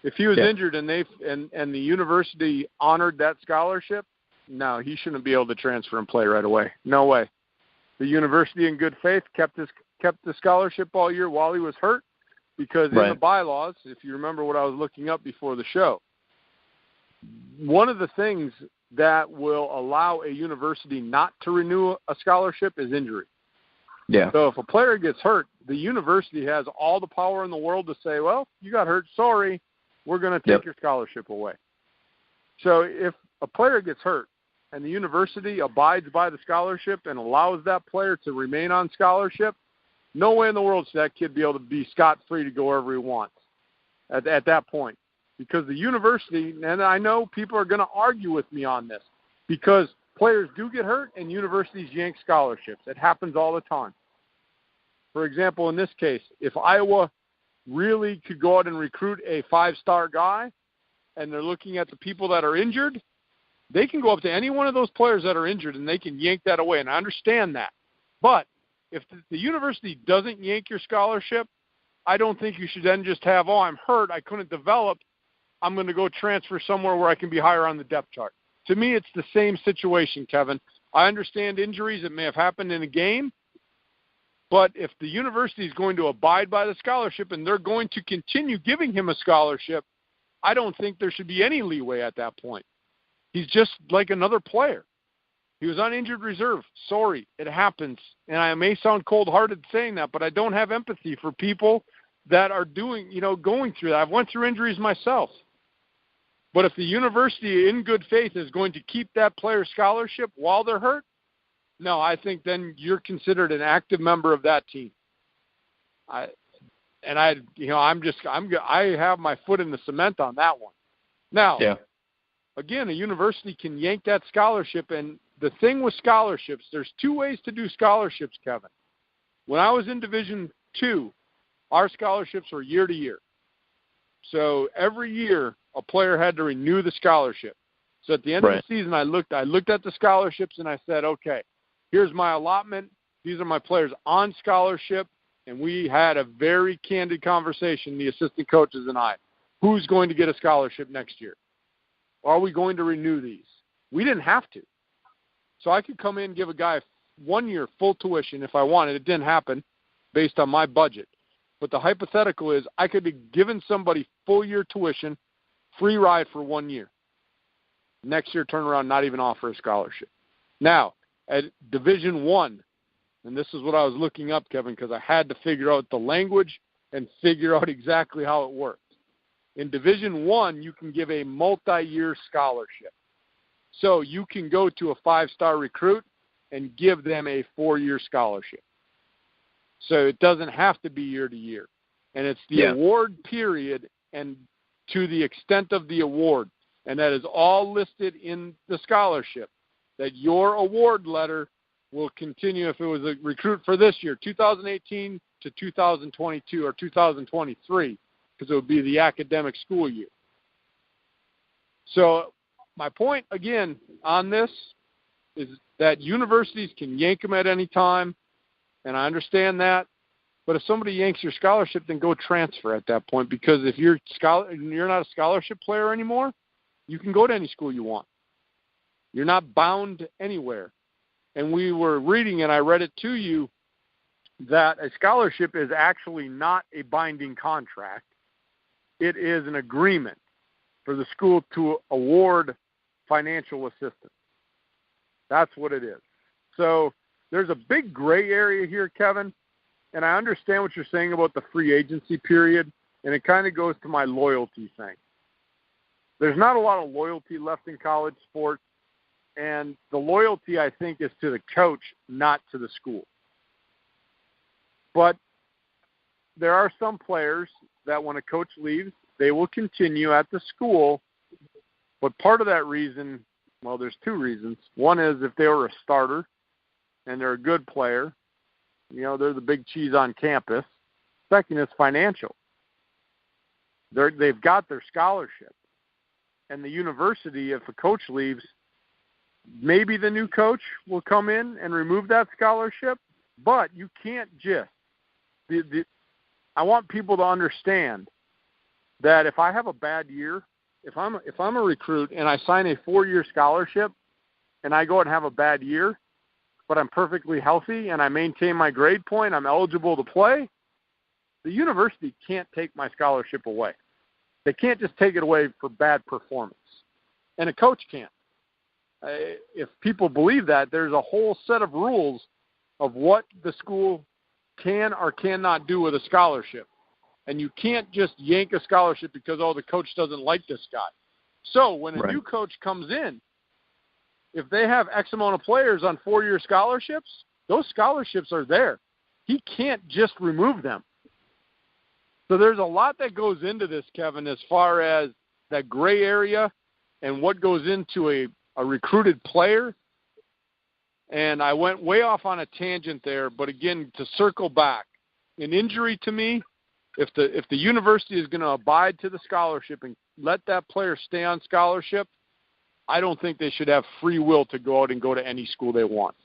If he was injured and the university honored that scholarship, no, he shouldn't be able to transfer and play right away. No way. The university, in good faith, kept the scholarship all year while he was hurt, because in the bylaws, if you remember what I was looking up before the show, one of the things that will allow a university not to renew a scholarship is injury. Yeah. So if a player gets hurt, the university has all the power in the world to say, well, you got hurt, sorry, we're going to take your scholarship away. So if a player gets hurt and the university abides by the scholarship and allows that player to remain on scholarship, no way in the world should that kid be able to be scot-free to go wherever he wants at that point. Because the university, and I know people are going to argue with me on this, because players do get hurt and universities yank scholarships. It happens all the time. For example, in this case, if Iowa really could go out and recruit a 5-star guy and they're looking at the people that are injured, they can go up to any one of those players that are injured and they can yank that away, and I understand that. But if the university doesn't yank your scholarship, I don't think you should then just have, I'm hurt, I couldn't develop, I'm going to go transfer somewhere where I can be higher on the depth chart. To me, it's the same situation, Kevin. I understand injuries that may have happened in a game, but if the university is going to abide by the scholarship and they're going to continue giving him a scholarship, I don't think there should be any leeway at that point. He's just like another player. He was on injured reserve. Sorry, it happens. And I may sound cold-hearted saying that, but I don't have empathy for people that are going through that. I've went through injuries myself. But if the university, in good faith, is going to keep that player's scholarship while they're hurt, no, I think then you're considered an active member of that team. I have my foot in the cement on that one. Now, again, a university can yank that scholarship, and the thing with scholarships, there's 2 ways to do scholarships, Kevin. When I was in Division II, our scholarships were year to year. So every year, a player had to renew the scholarship. So at the end of the season, I looked at the scholarships and I said, okay, here's my allotment. These are my players on scholarship. And we had a very candid conversation, the assistant coaches and I. Who's going to get a scholarship next year? Are we going to renew these? We didn't have to. So I could come in and give a guy 1 year full tuition if I wanted. It didn't happen based on my budget. But the hypothetical is I could have given somebody full year tuition, free ride for 1 year. Next year, turn around, not even offer a scholarship. Now, at Division I, and this is what I was looking up, Kevin, because I had to figure out the language and figure out exactly how it works. In Division I, you can give a multi-year scholarship. So you can go to a 5-star recruit and give them a 4-year scholarship. So it doesn't have to be year to year. And it's the award period and to the extent of the award. And that is all listed in the scholarship, that your award letter will continue if it was a recruit for this year, 2018 to 2022 or 2023, because it would be the academic school year. So my point, again, on this is that universities can yank them at any time, and I understand that. But if somebody yanks your scholarship, then go transfer at that point, because if you're not a scholarship player anymore, you can go to any school you want. You're not bound anywhere. And we were reading, and I read it to you, that a scholarship is actually not a binding contract. It is an agreement for the school to award financial assistance. That's what it is. So there's a big gray area here, Kevin, and I understand what you're saying about the free agency period, and it kind of goes to my loyalty thing. There's not a lot of loyalty left in college sports, and the loyalty, I think, is to the coach, not to the school. But there are some players that when a coach leaves, they will continue at the school. But part of that reason, well, there's two reasons. One is if they were a starter and they're a good player, you know, they're the big cheese on campus. Second is financial. They've got their scholarship. And the university, if a coach leaves, maybe the new coach will come in and remove that scholarship, but you can't just. I want people to understand that if I have a bad year, if I'm a recruit and I sign a 4-year scholarship and I go and have a bad year, but I'm perfectly healthy and I maintain my grade point, I'm eligible to play, the university can't take my scholarship away. They can't just take it away for bad performance. And a coach can't. If people believe that, there's a whole set of rules of what the school can or cannot do with a scholarship. And you can't just yank a scholarship because, oh, the coach doesn't like this guy. So when a new coach comes in, if they have X amount of players on 4-year scholarships, those scholarships are there. He can't just remove them. So there's a lot that goes into this, Kevin, as far as that gray area and what goes into a recruited player. And I went way off on a tangent there, but again, to circle back, an injury to me, if the university is going to abide to the scholarship and let that player stay on scholarship, I don't think they should have free will to go out and go to any school they want.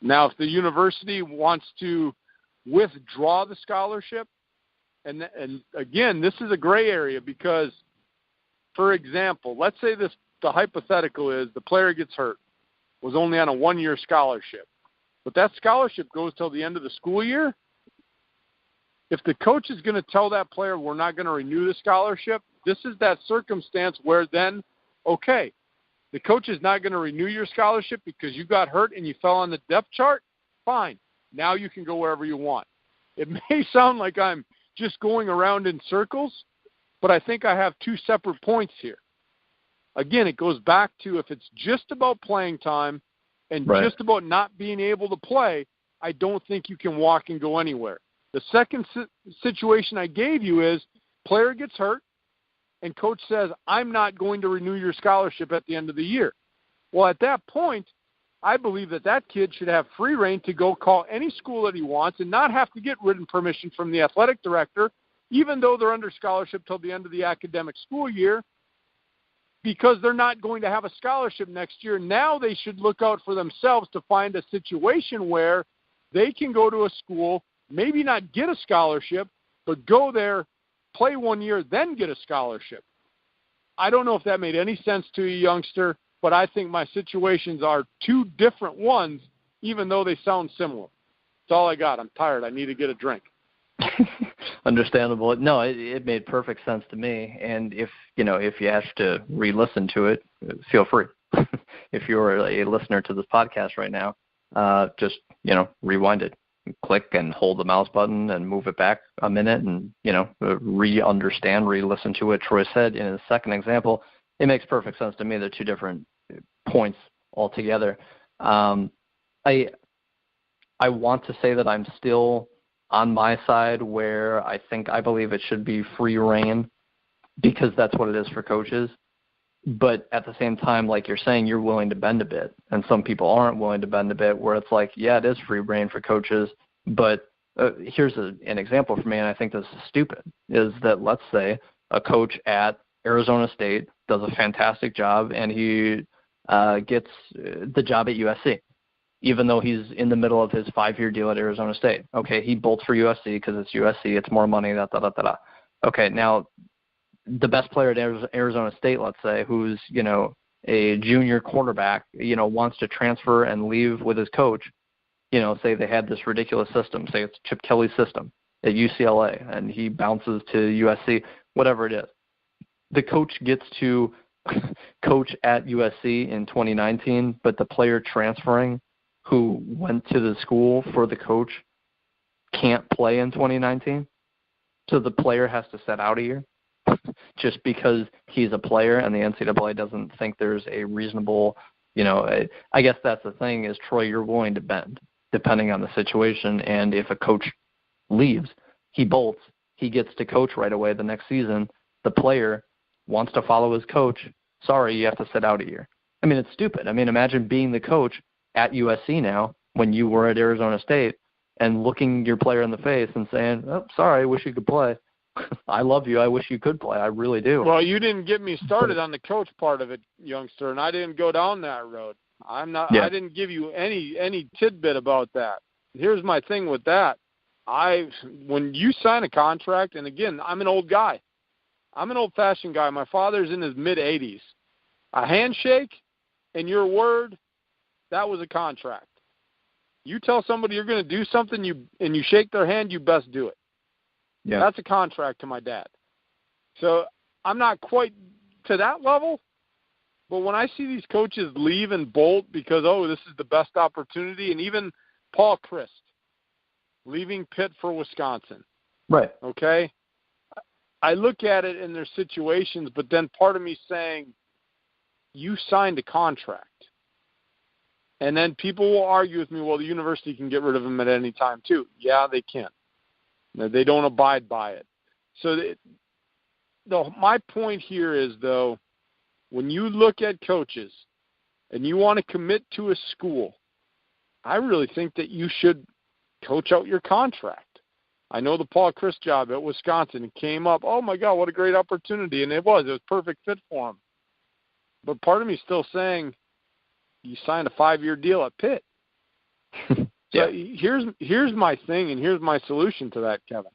Now, if the university wants to withdraw the scholarship, and again, this is a gray area because, for example, let's say the hypothetical is the player gets hurt, was only on a 1-year scholarship, but that scholarship goes till the end of the school year. If the coach is going to tell that player we're not going to renew the scholarship, this is that circumstance where then, okay, the coach is not going to renew your scholarship because you got hurt and you fell on the depth chart, fine. Now you can go wherever you want. It may sound like I'm just going around in circles, but I think I have two separate points here. Again, it goes back to if it's just about playing time and just about not being able to play, I don't think you can walk and go anywhere. The second situation I gave you is player gets hurt and coach says, I'm not going to renew your scholarship at the end of the year. Well, at that point, I believe that kid should have free reign to go call any school that he wants and not have to get written permission from the athletic director, even though they're under scholarship till the end of the academic school year, because they're not going to have a scholarship next year. Now they should look out for themselves to find a situation where they can go to a school, maybe not get a scholarship, but go there, play 1 year, then get a scholarship. I don't know if that made any sense to you, youngster, but I think my situations are two different ones, even though they sound similar. That's all I got. I'm tired. I need to get a drink. Understandable. No, it made perfect sense to me. And if you have to re-listen to it, feel free. If you're a listener to this podcast right now, just rewind it, click and hold the mouse button and move it back a minute, and re-understand, re-listen to what Troy said in his second example. It makes perfect sense to me. They're two different points altogether. I want to say that I'm still on my side, where I believe it should be free reign, because that's what it is for coaches. But at the same time, like you're saying, you're willing to bend a bit, and some people aren't willing to bend a bit, where it's like, yeah, it is free reign for coaches. But here's an example for me, and I think this is stupid, is that let's say a coach at Arizona State does a fantastic job, and he gets the job at USC, even though he's in the middle of his 5-year deal at Arizona State. Okay, he bolts for USC because it's USC, it's more money, da-da-da-da-da. Okay, now the best player at Arizona State, let's say, who's, a junior quarterback, wants to transfer and leave with his coach, say they had this ridiculous system, say it's Chip Kelly's system at UCLA, and he bounces to USC, whatever it is. The coach gets to coach at USC in 2019, but the player transferring who went to the school for the coach can't play in 2019. So the player has to sit out a year just because he's a player and the NCAA doesn't think there's a reasonable, I guess that's the thing is, Troy, you're willing to bend depending on the situation. And if a coach leaves, he bolts, he gets to coach right away the next season. The player wants to follow his coach. Sorry, you have to sit out a year. I mean, it's stupid. I mean, imagine being the coach at USC now when you were at Arizona State and looking your player in the face and saying, oh, sorry, I wish you could play. I love you. I wish you could play. I really do. Well, you didn't get me started on the coach part of it, youngster, and I didn't go down that road. I didn't give you any tidbit about that. Here's my thing with that. When you sign a contract, and again, I'm an old guy. I'm an old-fashioned guy. My father's in his mid-80s. A handshake and your word, that was a contract. You tell somebody you're going to do something, and you shake their hand, you best do it. Yeah. That's a contract to my dad. So I'm not quite to that level, but when I see these coaches leave and bolt because, this is the best opportunity, and even Paul Chryst leaving Pitt for Wisconsin. Right. Okay? I look at it in their situations, but then part of me saying, you signed a contract. And then people will argue with me, well, the university can get rid of him at any time too. Yeah, they can. They don't abide by it. So my point here is, though, when you look at coaches and you want to commit to a school, I really think that you should coach out your contract. I know the Paul Chryst job at Wisconsin came up. Oh, my God, what a great opportunity. And it was perfect fit for him. But part of me is still saying you signed a 5-year deal at Pitt. Yeah. So here's my thing, and here's my solution to that, Kevin.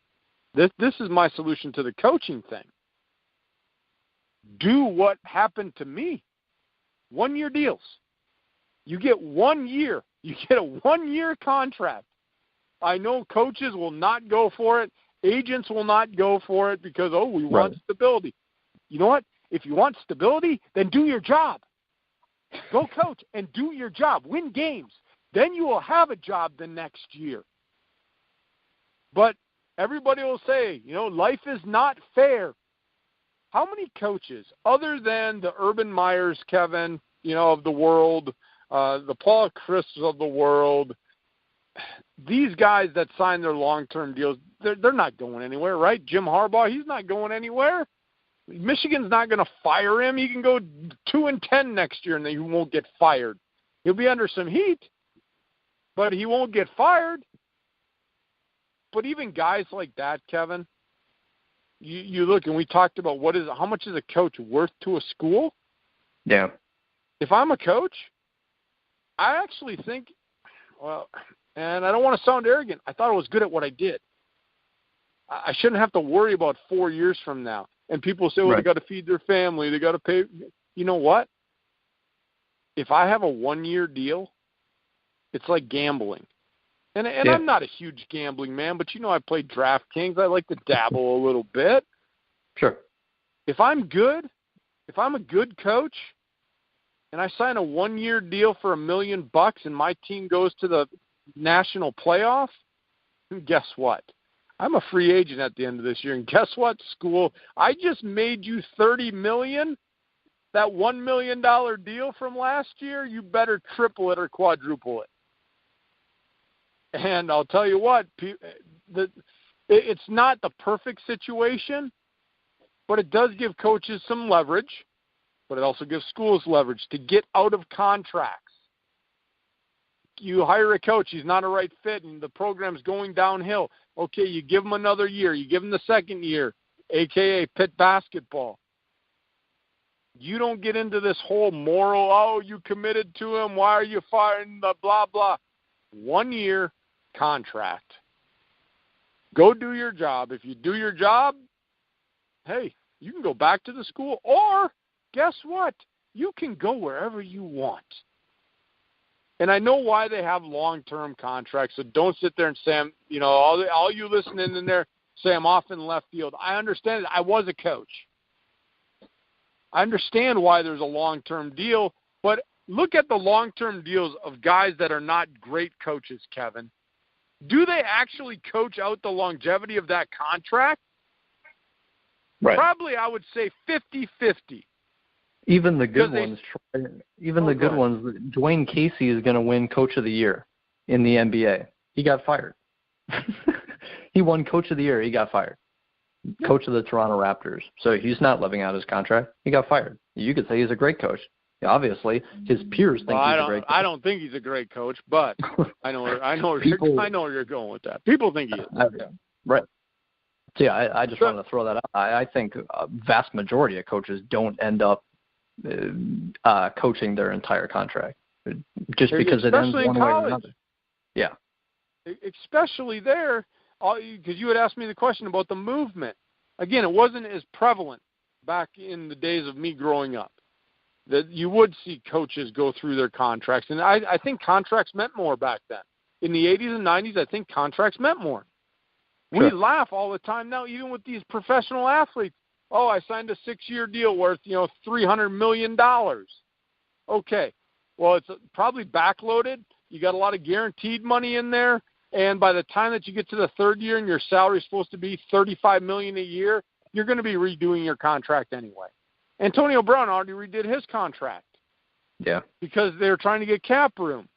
This is my solution to the coaching thing. Do what happened to me. 1-year deals. You get 1 year. You get a 1-year contract. I know coaches will not go for it. Agents will not go for it because, we want stability. You know what? If you want stability, then do your job. Go coach and do your job. Win games. Then you will have a job the next year. But everybody will say, life is not fair. How many coaches, other than the Urban Meyers, Kevin, of the world, the Paul Chrysts of the world, these guys that sign their long-term deals, they're not going anywhere, right? Jim Harbaugh, he's not going anywhere. Michigan's not going to fire him. He can go 2-10 next year, and he won't get fired. He'll be under some heat, but he won't get fired. But even guys like that, Kevin, you look, and we talked about how much is a coach worth to a school? Yeah. If I'm a coach, I actually think, and I don't want to sound arrogant, I thought I was good at what I did. I shouldn't have to worry about 4 years from now. And people say, they got to feed their family, they got to pay. You know what? If I have a 1-year deal, it's like gambling. And I'm not a huge gambling man, but I played DraftKings. I like to dabble a little bit. Sure. If I'm a good coach, and I sign a 1-year deal for $1 million and my team goes to the national playoff, guess what? I'm a free agent at the end of this year. And guess what, school? I just made you $30 million. That $1 million deal from last year, you better triple it or quadruple it. And I'll tell you what, it's not the perfect situation, but it does give coaches some leverage, but it also gives schools leverage to get out of contracts. You hire a coach, he's not a right fit, and the program's going downhill. Okay, you give him another year. You give him the second year, a.k.a. Pitt basketball. You don't get into this whole moral, you committed to him, why are you firing the blah, blah. 1 year contract. Go do your job. If you do your job, hey, you can go back to the school. Or, guess what? You can go wherever you want. And I know why they have long-term contracts, so don't sit there and say, all you listening in there say I'm off in left field. I understand it. I was a coach. I understand why there's a long-term deal, but look at the long-term deals of guys that are not great coaches, Kevin. Do they actually coach out the longevity of that contract? Right. Probably, I would say 50-50. Even the good ones, Dwayne Casey is going to win Coach of the Year in the NBA. He got fired. He won Coach of the Year. He got fired. Coach of the Toronto Raptors. So he's not living out his contract. He got fired. You could say he's a great coach. Obviously, his peers think he's a great coach. I don't think he's a great coach, but I know where you're going with that. People think he is. Right. So, yeah, I just wanted to throw that out. I think a vast majority of coaches don't end up coaching their entire contract just because it ends one way or another. Yeah. Especially there, because you had asked me the question about the movement. Again, it wasn't as prevalent back in the days of me growing up that you would see coaches go through their contracts. And I think contracts meant more back then. In the 80s and 90s, I think contracts meant more. Sure. We laugh all the time now, even with these professional athletes. Oh, I signed a 6-year deal worth, $300 million. Okay. Well, it's probably backloaded. You got a lot of guaranteed money in there. And by the time that you get to the third year and your salary is supposed to be $35 million a year, you're going to be redoing your contract anyway. Antonio Brown already redid his contract. Yeah. Because they were trying to get cap room.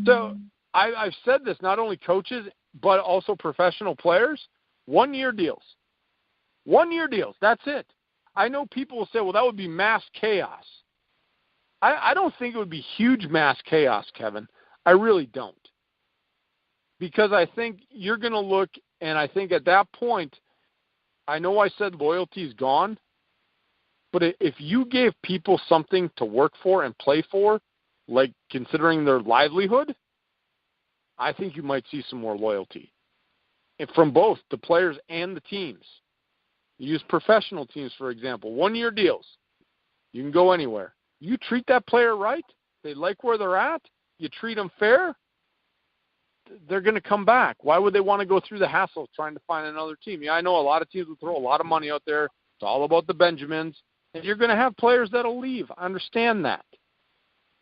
So I've said this, not only coaches, but also professional players, 1-year deals. 1-year deals. That's it. I know people will say, well, that would be mass chaos. I don't think it would be huge mass chaos, Kevin. I really don't. Because I think you're going to look, and I think at that point, I know I said loyalty is gone, but if you gave people something to work for and play for, like considering their livelihood, I think you might see some more loyalty. And from both the players and the teams. Use professional teams, for example. 1-year deals. You can go anywhere. You treat that player right, they like where they're at, you treat them fair, they're going to come back. Why would they want to go through the hassle of trying to find another team? Yeah, I know a lot of teams will throw a lot of money out there. It's all about the Benjamins. And you're going to have players that will leave. I understand that.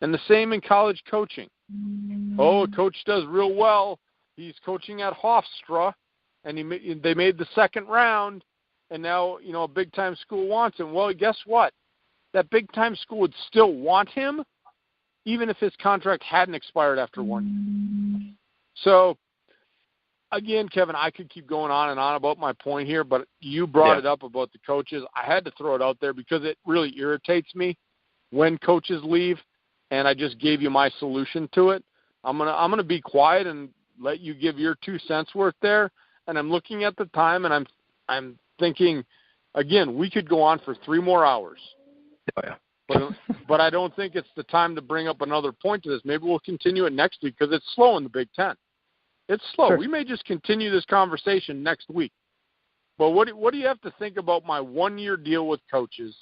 And the same in college coaching. Oh, a coach does real well. He's coaching at Hofstra, and they made the second round, and now, a big-time school wants him. Well, guess what? That big-time school would still want him, even if his contract hadn't expired after 1 year. So, again, Kevin, I could keep going on and on about my point here, but you brought it up about the coaches. I had to throw it out there because it really irritates me when coaches leave, and I just gave you my solution to it. I'm gonna be quiet and let you give your 2 cents worth there. And I'm looking at the time, and I'm thinking, again, we could go on for 3 more hours. Oh yeah. But I don't think it's the time to bring up another point to this. Maybe we'll continue it next week because it's slow in the Big Ten. It's slow. Sure. We may just continue this conversation next week. But what do you have to think about my 1-year deal with coaches?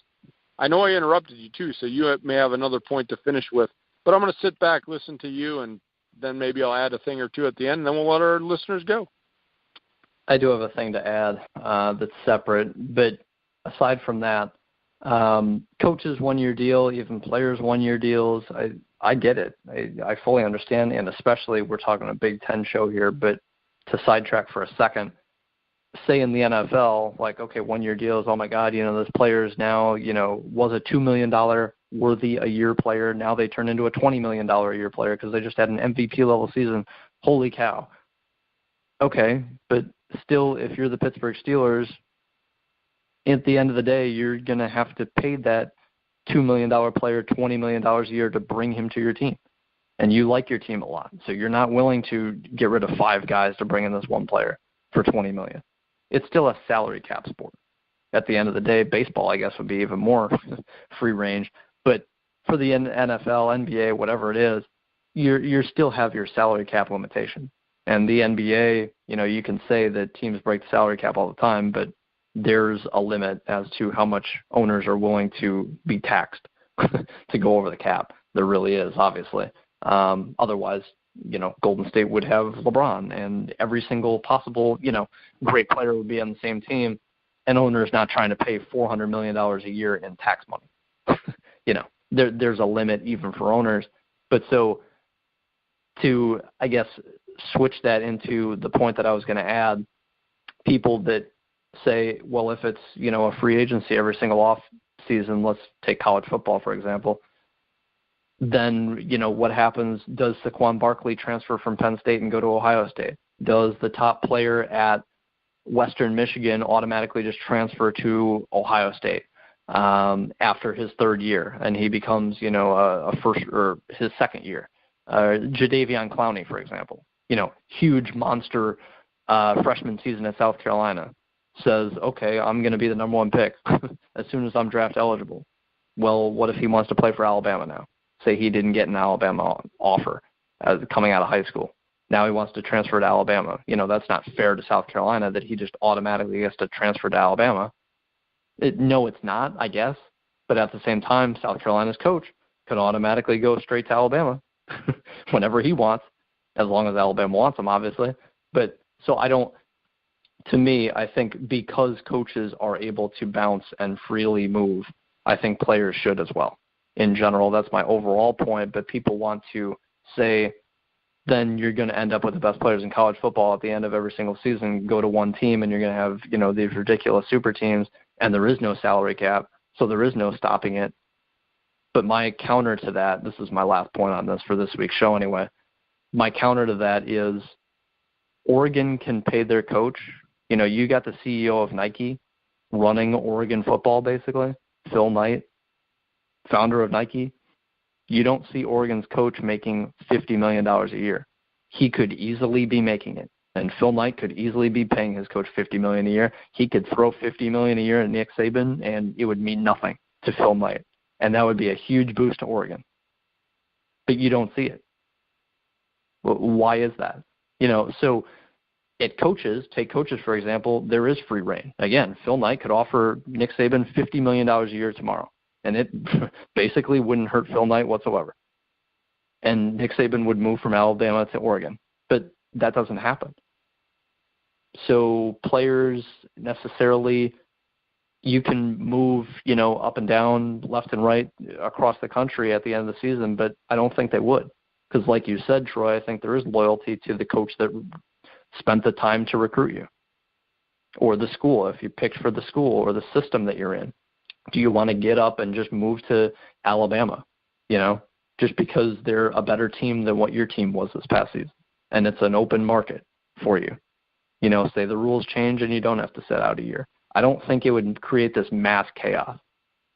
I know I interrupted you too, so you may have another point to finish with. But I'm going to sit back, listen to you, and then maybe I'll add a thing or two at the end, and then we'll let our listeners go. I do have a thing to add that's separate, but aside from that, coaches 1-year deal, even players 1-year deals, I get it. I fully understand, and especially we're talking a Big Ten show here, but to sidetrack for a second, say in the NFL, like, okay, 1-year deals, oh my God, this player's now, was a $2 million worthy a year player. Now they turn into a $20 million a year player because they just had an MVP level season. Holy cow. Okay, but still, if you're the Pittsburgh Steelers, at the end of the day, you're going to have to pay that $2 million player $20 million a year to bring him to your team. And you like your team a lot. So you're not willing to get rid of 5 guys to bring in this one player for $20 million. It's still a salary cap sport. At the end of the day, baseball, I guess, would be even more free range. But for the NFL, NBA, whatever it is, you still have your salary cap limitation. And the NBA, you can say that teams break the salary cap all the time, but there's a limit as to how much owners are willing to be taxed to go over the cap. There really is, obviously. Otherwise, Golden State would have LeBron, and every single possible, great player would be on the same team, and owners not trying to pay $400 million a year in tax money. There's a limit even for owners. But so to, I guess, switch that into the point that I was going to add, people that say, well, if it's, a free agency every single off season, let's take college football, for example, then, what happens? Does Saquon Barkley transfer from Penn State and go to Ohio State? Does the top player at Western Michigan automatically just transfer to Ohio State after his 3rd year, and he becomes, a first or his 2nd year? Jadeveon Clowney, for example, huge monster freshman season at South Carolina, says, okay, I'm going to be the number 1 pick as soon as I'm draft eligible. Well, what if he wants to play for Alabama now? Say he didn't get an Alabama offer coming out of high school. Now he wants to transfer to Alabama. That's not fair to South Carolina that he just automatically gets to transfer to Alabama. No, it's not, I guess. But at the same time, South Carolina's coach could automatically go straight to Alabama whenever he wants, as long as Alabama wants him, obviously. But so to me, I think because coaches are able to bounce and freely move, I think players should as well. In general, that's my overall point, but people want to say then you're going to end up with the best players in college football at the end of every single season, go to one team, and you're going to have, these ridiculous super teams, and there is no salary cap, so there is no stopping it. But my counter to that, this is my last point on this for this week's show anyway, my counter to that is Oregon can pay their coach. You got the CEO of Nike running Oregon football, basically, Phil Knight, founder of Nike. You don't see Oregon's coach making $50 million a year. He could easily be making it, and Phil Knight could easily be paying his coach $50 million a year. He could throw $50 million a year at Nick Saban, and it would mean nothing to Phil Knight, and that would be a huge boost to Oregon. But you don't see it. Why is that? So take coaches, for example, there is free reign. Again, Phil Knight could offer Nick Saban $50 million a year tomorrow, and it basically wouldn't hurt Phil Knight whatsoever. And Nick Saban would move from Alabama to Oregon. But that doesn't happen. So players necessarily, you can move, up and down, left and right across the country at the end of the season, but I don't think they would. Because like you said, Troy, I think there is loyalty to the coach that spent the time to recruit you, or the school, if you picked for the school or the system that you're in. Do you want to get up and just move to Alabama, just because they're a better team than what your team was this past season, and it's an open market for you? Say the rules change and you don't have to sit out a year. I don't think it would create this mass chaos,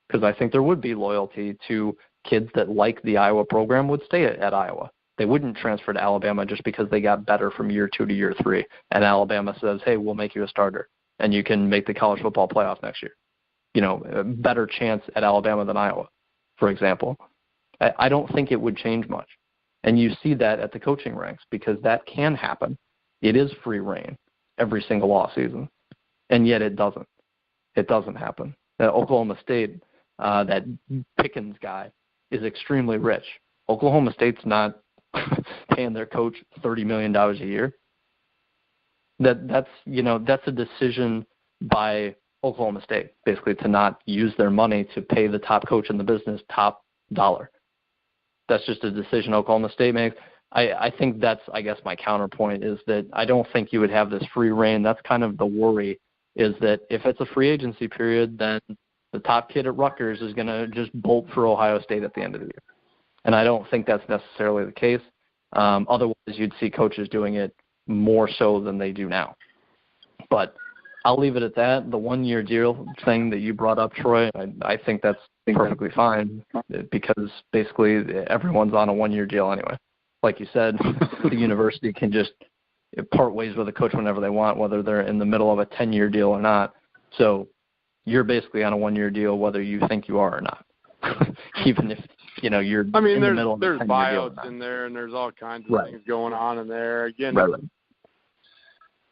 because I think there would be loyalty to kids that like the Iowa program would stay at Iowa. They wouldn't transfer to Alabama just because they got better from year 2 to year 3, and Alabama says, hey, we'll make you a starter, and you can make the college football playoff next year. A better chance at Alabama than Iowa, for example. I don't think it would change much. And you see that at the coaching ranks, because that can happen. It is free reign every single off season, and yet it doesn't. It doesn't happen. Oklahoma State, that Pickens guy, is extremely rich. Oklahoma State's not paying their coach $30 million a year. That's a decision by Oklahoma State, basically, to not use their money to pay the top coach in the business top dollar. That's just a decision Oklahoma State makes. I think that's, I guess, my counterpoint is that I don't think you would have this free reign. That's kind of the worry, is that if it's a free agency period, then the top kid at Rutgers is going to just bolt for Ohio State at the end of the year. And I don't think that's necessarily the case. Otherwise, you'd see coaches doing it more so than they do now. But I'll leave it at that. The one-year deal thing that you brought up, Troy, I think that's perfectly fine because basically everyone's on a one-year deal anyway. Like you said, the university can just part ways with a coach whenever they want, whether they're in the middle of a 10-year deal or not. So you're basically on a one-year deal whether you think you are or not, even if you're in the middle of a 10-year deal. There's buyouts in there, and there's all kinds of things going on in there. Again,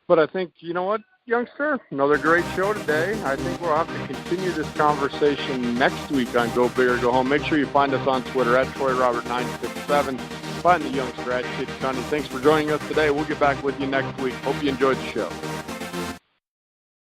but I think, you know what, youngster, another great show today. I think we'll have to continue this conversation next week on Go Big or Go Home. Make sure you find us on Twitter at TroyRobert967. Find the youngster at Kid Cunny. Thanks for joining us today. We'll get back with you next week. Hope you enjoyed the show.